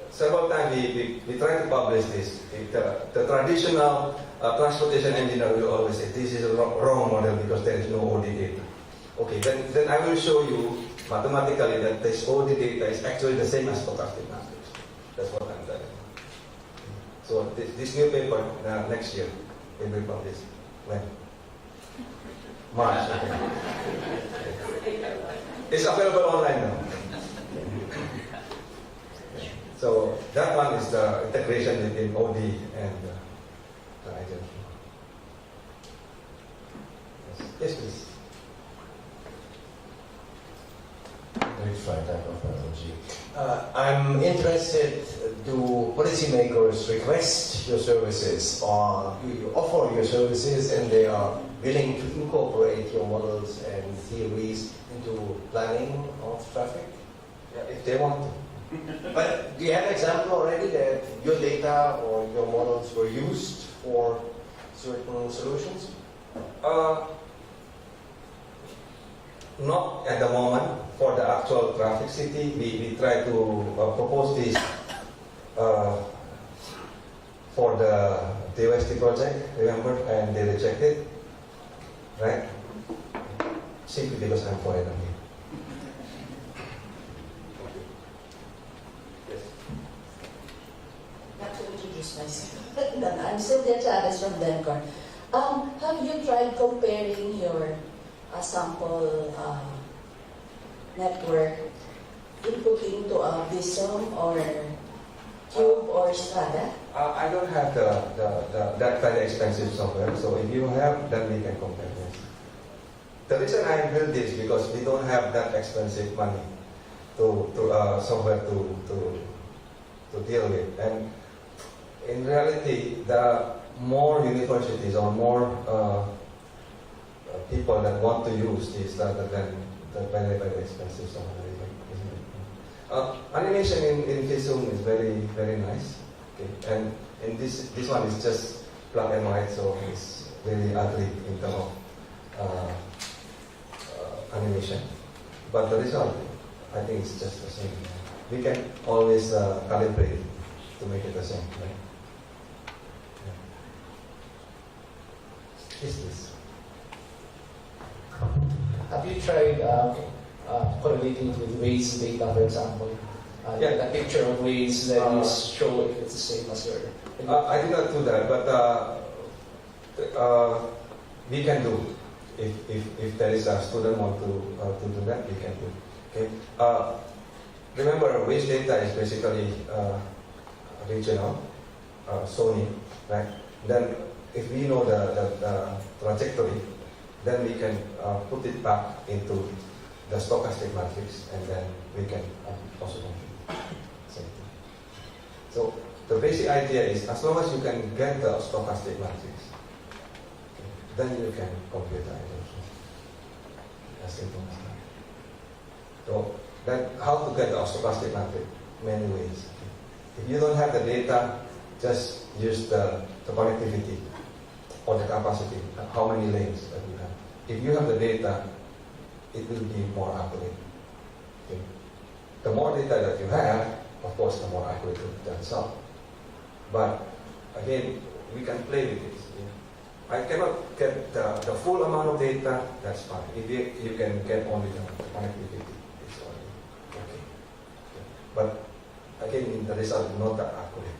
S5: several times we try to publish this. The traditional transportation engineer will always say, this is a wrong model because there is no OD data. Okay, then I will show you mathematically that this OD data is actually the same as stochastic matrix. That's what I'm telling you. So this new paper next year will be published. When? March. Okay. It's available online now. So that one is the integration between OD and the ideal flow. Yes, please.
S9: I'm interested, do policymakers request your services or do you offer your services and they are willing to incorporate your models and theories into planning of traffic?
S5: Yeah, if they want to.
S9: But do you have an example already that your data or your models were used for certain solutions?
S5: Not at the moment. For the actual traffic city, we try to propose this for the DOST project, remember, and they rejected, right? Simply because I'm foreign again.
S8: Not to introduce myself. No, I'm Cynthia Chavez from Dencor. Have you tried comparing your sample network inputting to a Visum or Cube or Strada?
S5: I don't have that kind of expensive software, so if you have, then we can compare this. The reason I built this because we don't have that expensive money to software to deal with, and in reality, there are more universities or more people that want to use this rather than the very, very expensive software. Animation in Visum is very, very nice. Okay. And this one is just black and white, so it's really ugly in terms of animation. But the result, I think it's just the same. We can always calibrate to make it the same, right? Yeah. Is this?
S7: Have you tried correlating with Waze data, for example?
S5: Yeah.
S7: The picture of Waze that you show if it's the same as your...
S5: I did not do that, but we can do. If there is a student want to do that, we can do. Okay. Remember, Waze data is basically regional, zoning, right? Then, if we know the trajectory, then we can put it back into the stochastic matrix, and then we can also compute. Same thing. So the basic idea is, as long as you can get the stochastic matrix, okay, then you can compute the iteration. As simple as that. So then, how to get the stochastic matrix? Many ways. Okay. If you don't have the data, just use the connectivity or the capacity, how many lanes that you have. If you have the data, it will be more accurate. Okay. The more data that you have, of course, the more accurate it turns out. But again, we can play with it. I cannot get the full amount of data, that's fine. If you can get only the connectivity, it's only okay. But again, the result is not that accurate.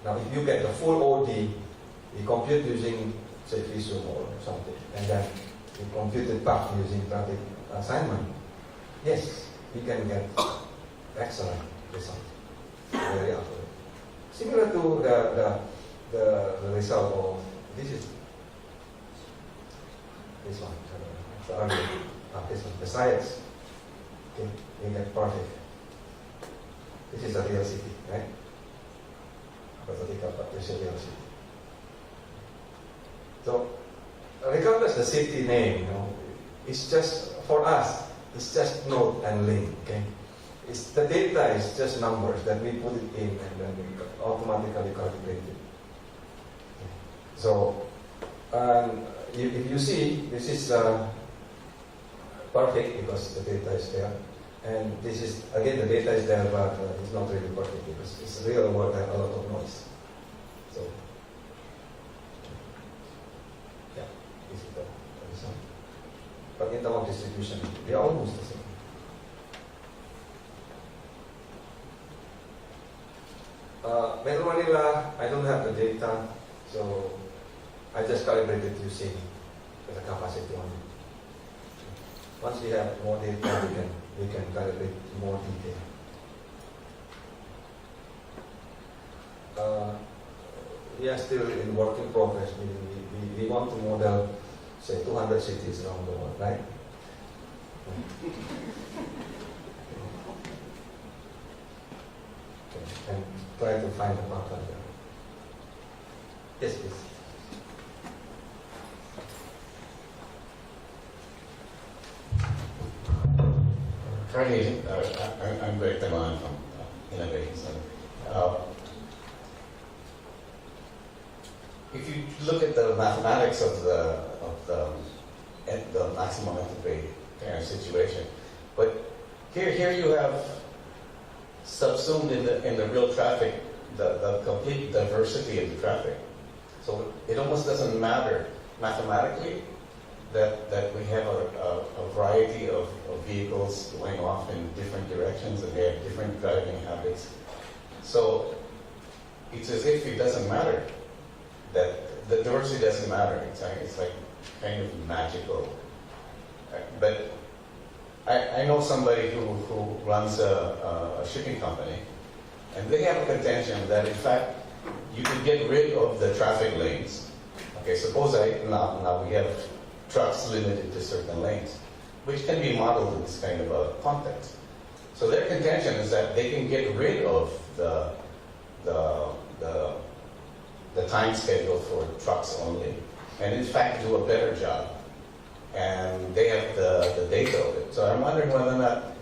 S5: Now, if you get the full OD, you compute using, say, Visum or something, and then you compute it back using traffic assignment, yes, we can get excellent result, very accurate. Similar to the result of this one, the argument, this one, the science. Okay, we get perfect. This is a real city, right? Hypothetical, but this is a real city. So, regardless the city name, it's just, for us, it's just node and link, okay? The data is just numbers that we put it in and then we automatically calculate it. So, if you see, this is perfect because the data is there. And this is, again, the data is there, but it's not really perfect because it's real world and a lot of noise. So, yeah, this is the result. But in terms of distribution, they are almost the same. Metro Manila, I don't have the data, so I just calibrated using the capacity only. Once we have more data, we can calibrate more detail. We are still in work in progress. We want to model, say, 200 cities around the world, right? Okay. And try to find a pattern there. Yes, please.
S10: Kardi, I'm Greg Teman from Innovation Center. If you look at the mathematics of the maximum entropy kind of situation, but here you have subsumed in the real traffic the complete diversity of the traffic. So it almost doesn't matter mathematically that we have a variety of vehicles going off in different directions and they have different driving habits. So it's as if it doesn't matter, that the diversity doesn't matter. It's like kind of magical. But I know somebody who runs a shipping company, and they have a contention that in fact you can get rid of the traffic lanes. Okay, suppose now we have trucks limited to certain lanes, which can be modeled in this kind of a context. So their contention is that they can get rid of the time schedule for trucks only, and in fact do a better job. And they have the data of it. So I'm wondering whether or not,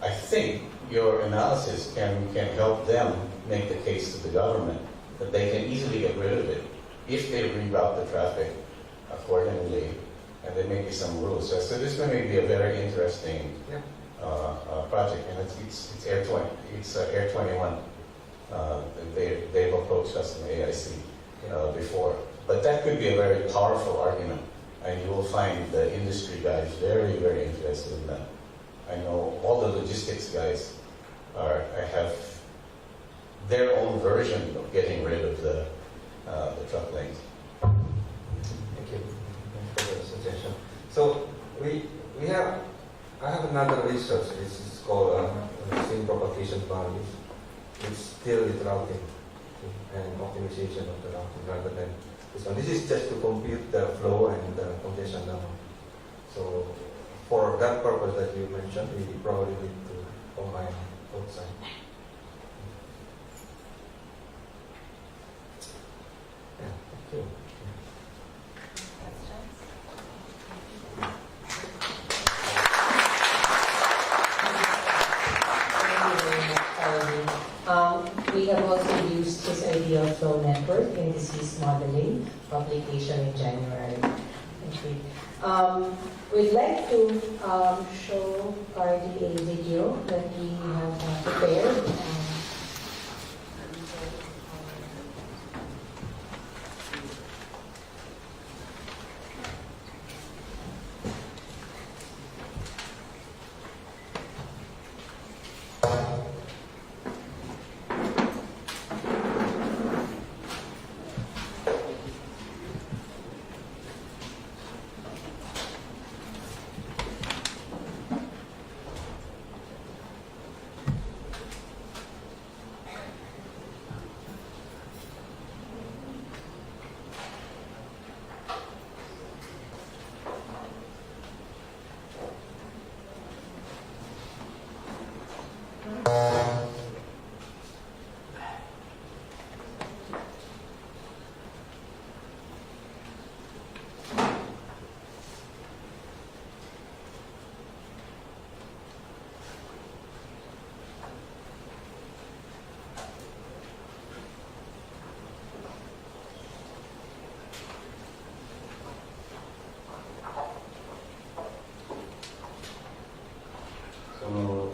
S10: I think your analysis can help them make the case to the government that they can easily get rid of it if they reroute the traffic accordingly, and there may be some rules. So this may be a very interesting project, and it's Air 21. They've approached us in AIC before, but that could be a very powerful argument, and you will find the industry guys very, very interested in that. I know all the logistics guys have their own version of getting rid of the truck lanes.
S5: Thank you for the suggestion. So I have another research. This is called string propagation values. It's still with routing and optimization of the routing rather than this one. This is just to compute the flow and the congestion number. So for that purpose that you mentioned, we probably need to combine both sides. Yeah, thank you.
S2: We have also used this ideal flow network in disease modeling publication in January. Okay. We'd like to show Kardi a video that we have prepared.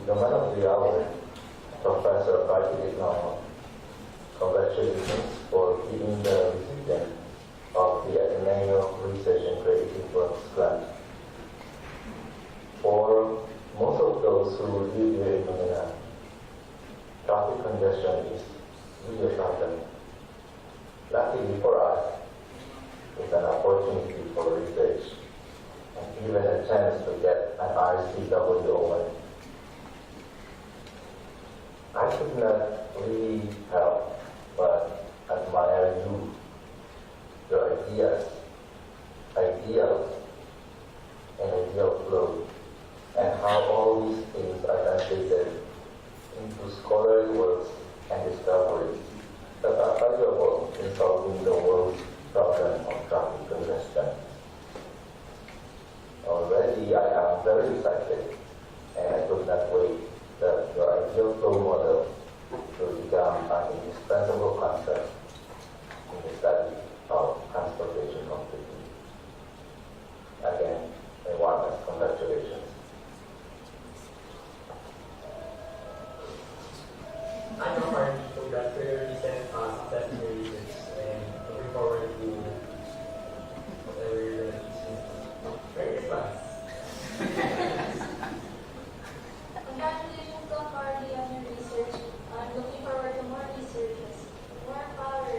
S6: The man of the hour, Professor Kardi Teknomo, congratulations for being the recipient of the Ateneo Research and Creative Works Grant. For most of those who live here in Manila, traffic congestion is really a problem. Luckily for us, it's an opportunity for research and even a chance to get an RCW award. I could not really help but admire you, your ideas, ideals, and ideal flow, and how all these things are translated into scholarly works and discoveries that are valuable in solving the world's problem of traffic congestion. Already I am very excited, and I could not wait that your ideal flow model will become an indispensable concept in the study of transportation completely. Again, my warmest congratulations.
S11: I'm Mark. Congrats for your recent success in your research, and looking forward to whatever you're going to teach. Merry Christmas!
S12: Congratulations on Kardi on your research. I'm looking forward to more researches. More power.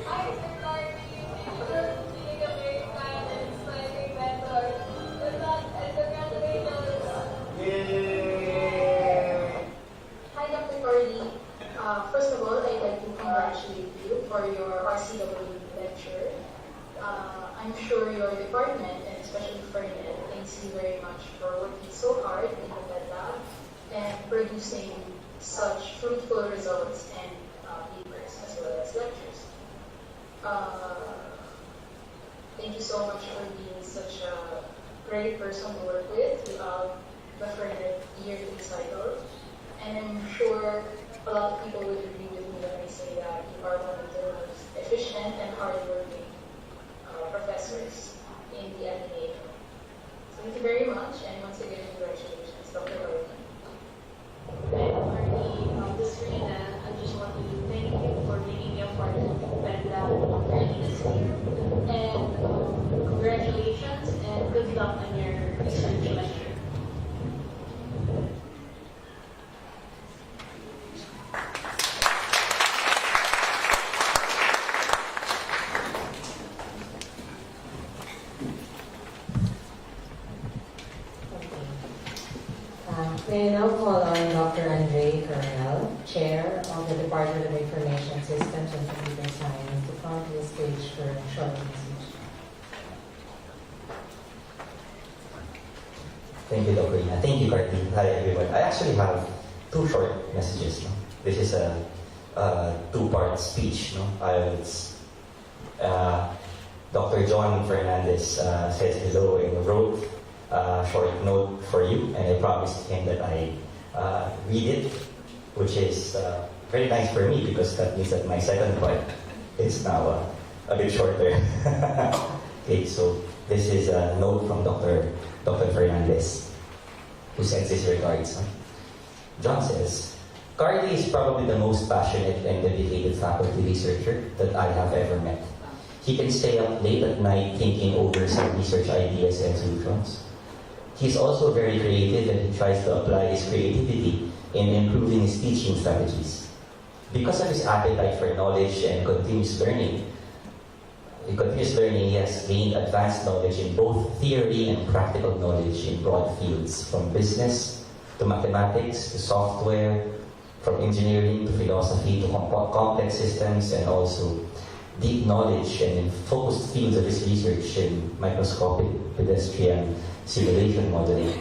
S12: Hi, Mr. Kardi. You're being a very kind and inspiring mentor. Good luck and congratulations.
S11: Yay!
S13: Hi, Dr. Kardi. First of all, I'd like to congratulate you for your RCW lecture. I'm sure your department, and especially Fernet, thanks you very much for working so hard in the wet lab and producing such fruitful results and papers as well as lectures. Thank you so much for being such a great person to work with throughout the Fernet yearly cycle. And I'm sure a lot of people would agree with me that say that you are one of the most efficient and hardworking professors in the Ateneo. So thank you very much, and once again, congratulations, Dr. Kardi.
S14: And Kardi, this Rina, I just want to thank you for making me a part of Bedla this year. And congratulations and good luck on your research lecture.
S2: May I now call on Dr. Andre Coronel, Chair of the Department of Information Systems and Computer Science, to come to the stage for a short message.
S15: Thank you, Dr. Ina. Thank you, Kardi. Hi, everyone. I actually have two short messages. No? This is a two-part speech. No? Dr. John Fernandez says hello and wrote a short note for you, and I promised him that I read it, which is very nice for me because that means that my second part is now a bit shorter. Okay, so this is a note from Dr. Fernandez, who sends his regards. John says, Kardi is probably the most passionate and dedicated faculty researcher that I have ever met. He can stay up late at night thinking over some research ideas and solutions. He's also very creative, and he tries to apply his creativity in improving his teaching strategies. Because of his appetite for knowledge and continuous learning, he has gained advanced knowledge in both theory and practical knowledge in broad fields, from business to mathematics to software, from engineering to philosophy to complex systems, and also deep knowledge and in focused fields of his research in microscopic, pedestrian, simulation modeling.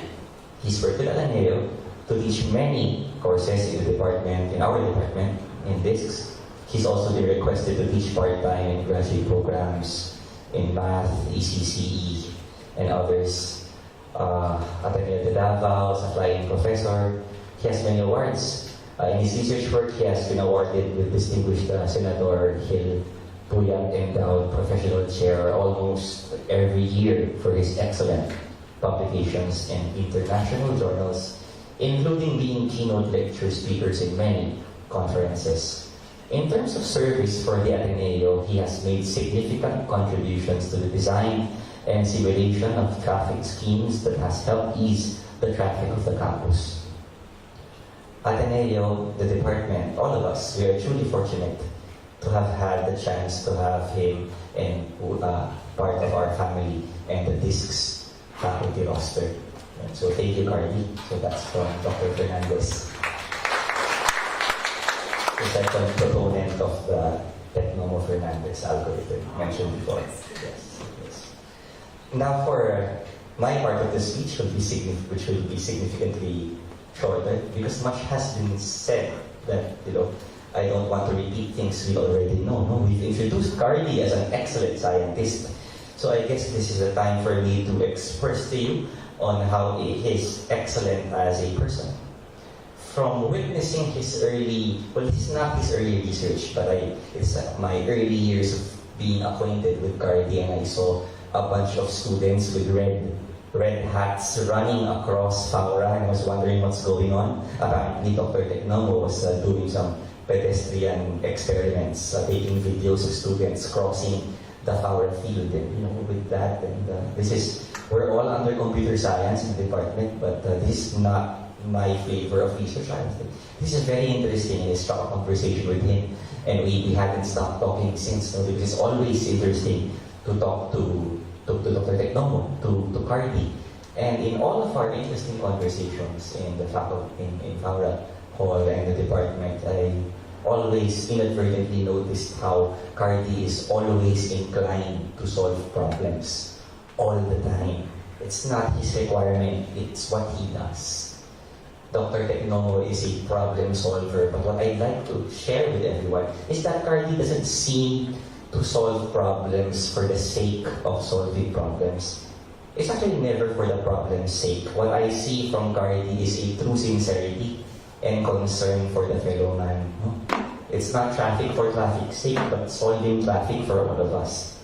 S15: He's worked at Ateneo to teach many courses in our department, in discs. He's also been requested to teach part-time in graduate programs in math, ECCE, and others. Ateneo de Davao, as a flying professor. He has many awards. In his research work, he has been awarded with Distinguished Senator Hill Puyat Endowed Professional Chair almost every year for his excellent publications in international journals, including being keynote lecture speakers in many conferences. In terms of service for the Ateneo, he has made significant contributions to the design and simulation of traffic schemes that has helped ease the traffic of the campus. Ateneo, the department, all of us, we are truly fortunate to have had the chance to have him and part of our family and the DISC's faculty roster. And so thank you, Kardi. So that's from Dr. Fernandez, the second proponent of the Teknomo Fernandez algorithm mentioned before. Yes. Now for my part of the speech, which will be significantly shorter, because much has been said that, I don't want to repeat things we already know. No, we've introduced Kardi as an excellent scientist. So I guess this is a time for me to express to you on how he is excellent as a person. From witnessing his this is not his early research, but it's my early years of being acquainted with Kardi, and I saw a bunch of students with red hats running across Faura, and I was wondering what's going on. Apparently, Dr. Teknomo was doing some pedestrian experiments, taking videos of students crossing the Faura field, and with that, and we're all under computer science in the department, but this is not my flavor of research. I think this is very interesting, and I struck a conversation with him, and we haven't stopped talking since. Because it's always interesting to talk to Dr. Teknomo, to Kardi, and in all of our interesting conversations in the faculty, in Faura Hall and the department, I always inadvertently noticed how Kardi is always inclined to solve problems all the time. It's not his requirement, it's what he does. Dr. Teknomo is a problem solver, but what I'd like to share with everyone is that Kardi doesn't seem to solve problems for the sake of solving problems. It's actually never for the problem's sake. What I see from Kardi is a true sincerity and concern for the fellow man. It's not traffic for traffic's sake, but solving traffic for all of us.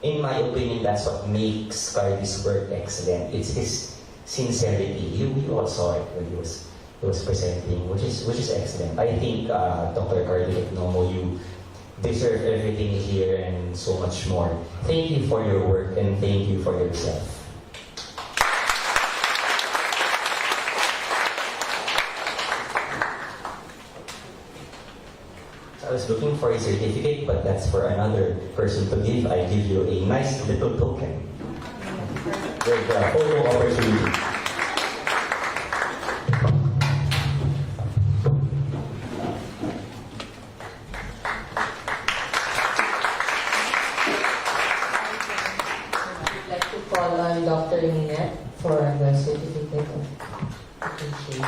S15: In my opinion, that's what makes Kardi's work excellent. It's his sincerity. You all saw it when he was presenting, which is excellent. I think Dr. Kardi Teknomo, you deserve everything here and so much more. Thank you for your work and thank you for yourself. I was looking for a certificate, but that's for another person to give. I give you a nice little token. With the photo opportunity.
S2: I'd like to call on Dr. Ninette for the certificate of appreciation.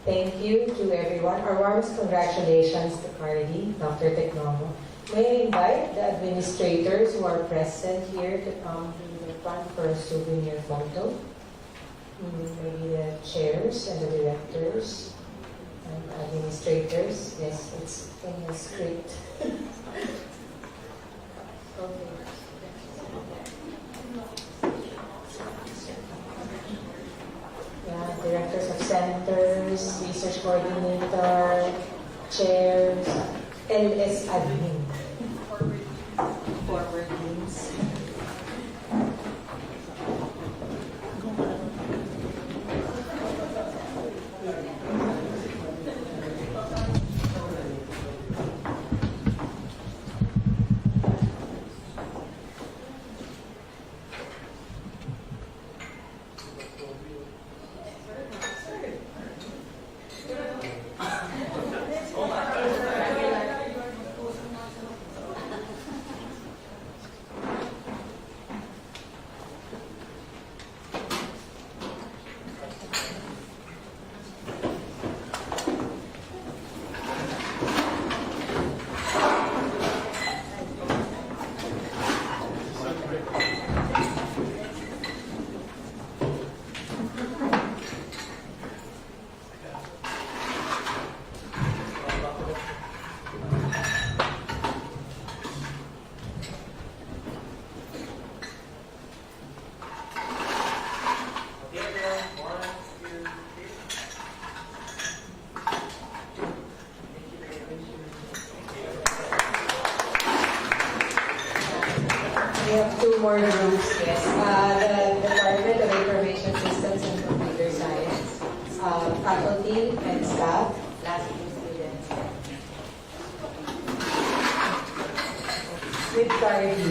S2: Thank you to everyone. Our warmest congratulations to Kardi, Dr. Teknomo. May I invite the administrators who are present here to come to the front for a souvenir photo. Maybe the chairs and the directors and administrators. Yes, it's in the script. Okay. Yeah, directors of centers, research coordinator, chairs, LS admin, forward teams. We have two more groups, yes. The Department of Information Systems and Computer Science, faculty and staff, last year students. With Kardi.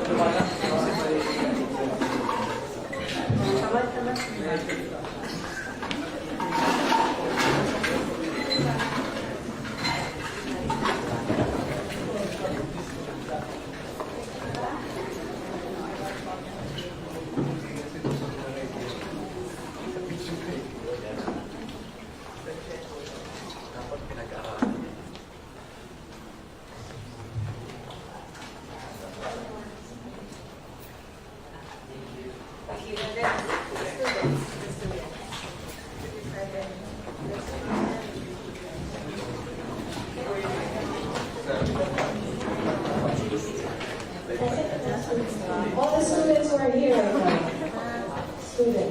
S2: Come on. All the students who are here right now. Students.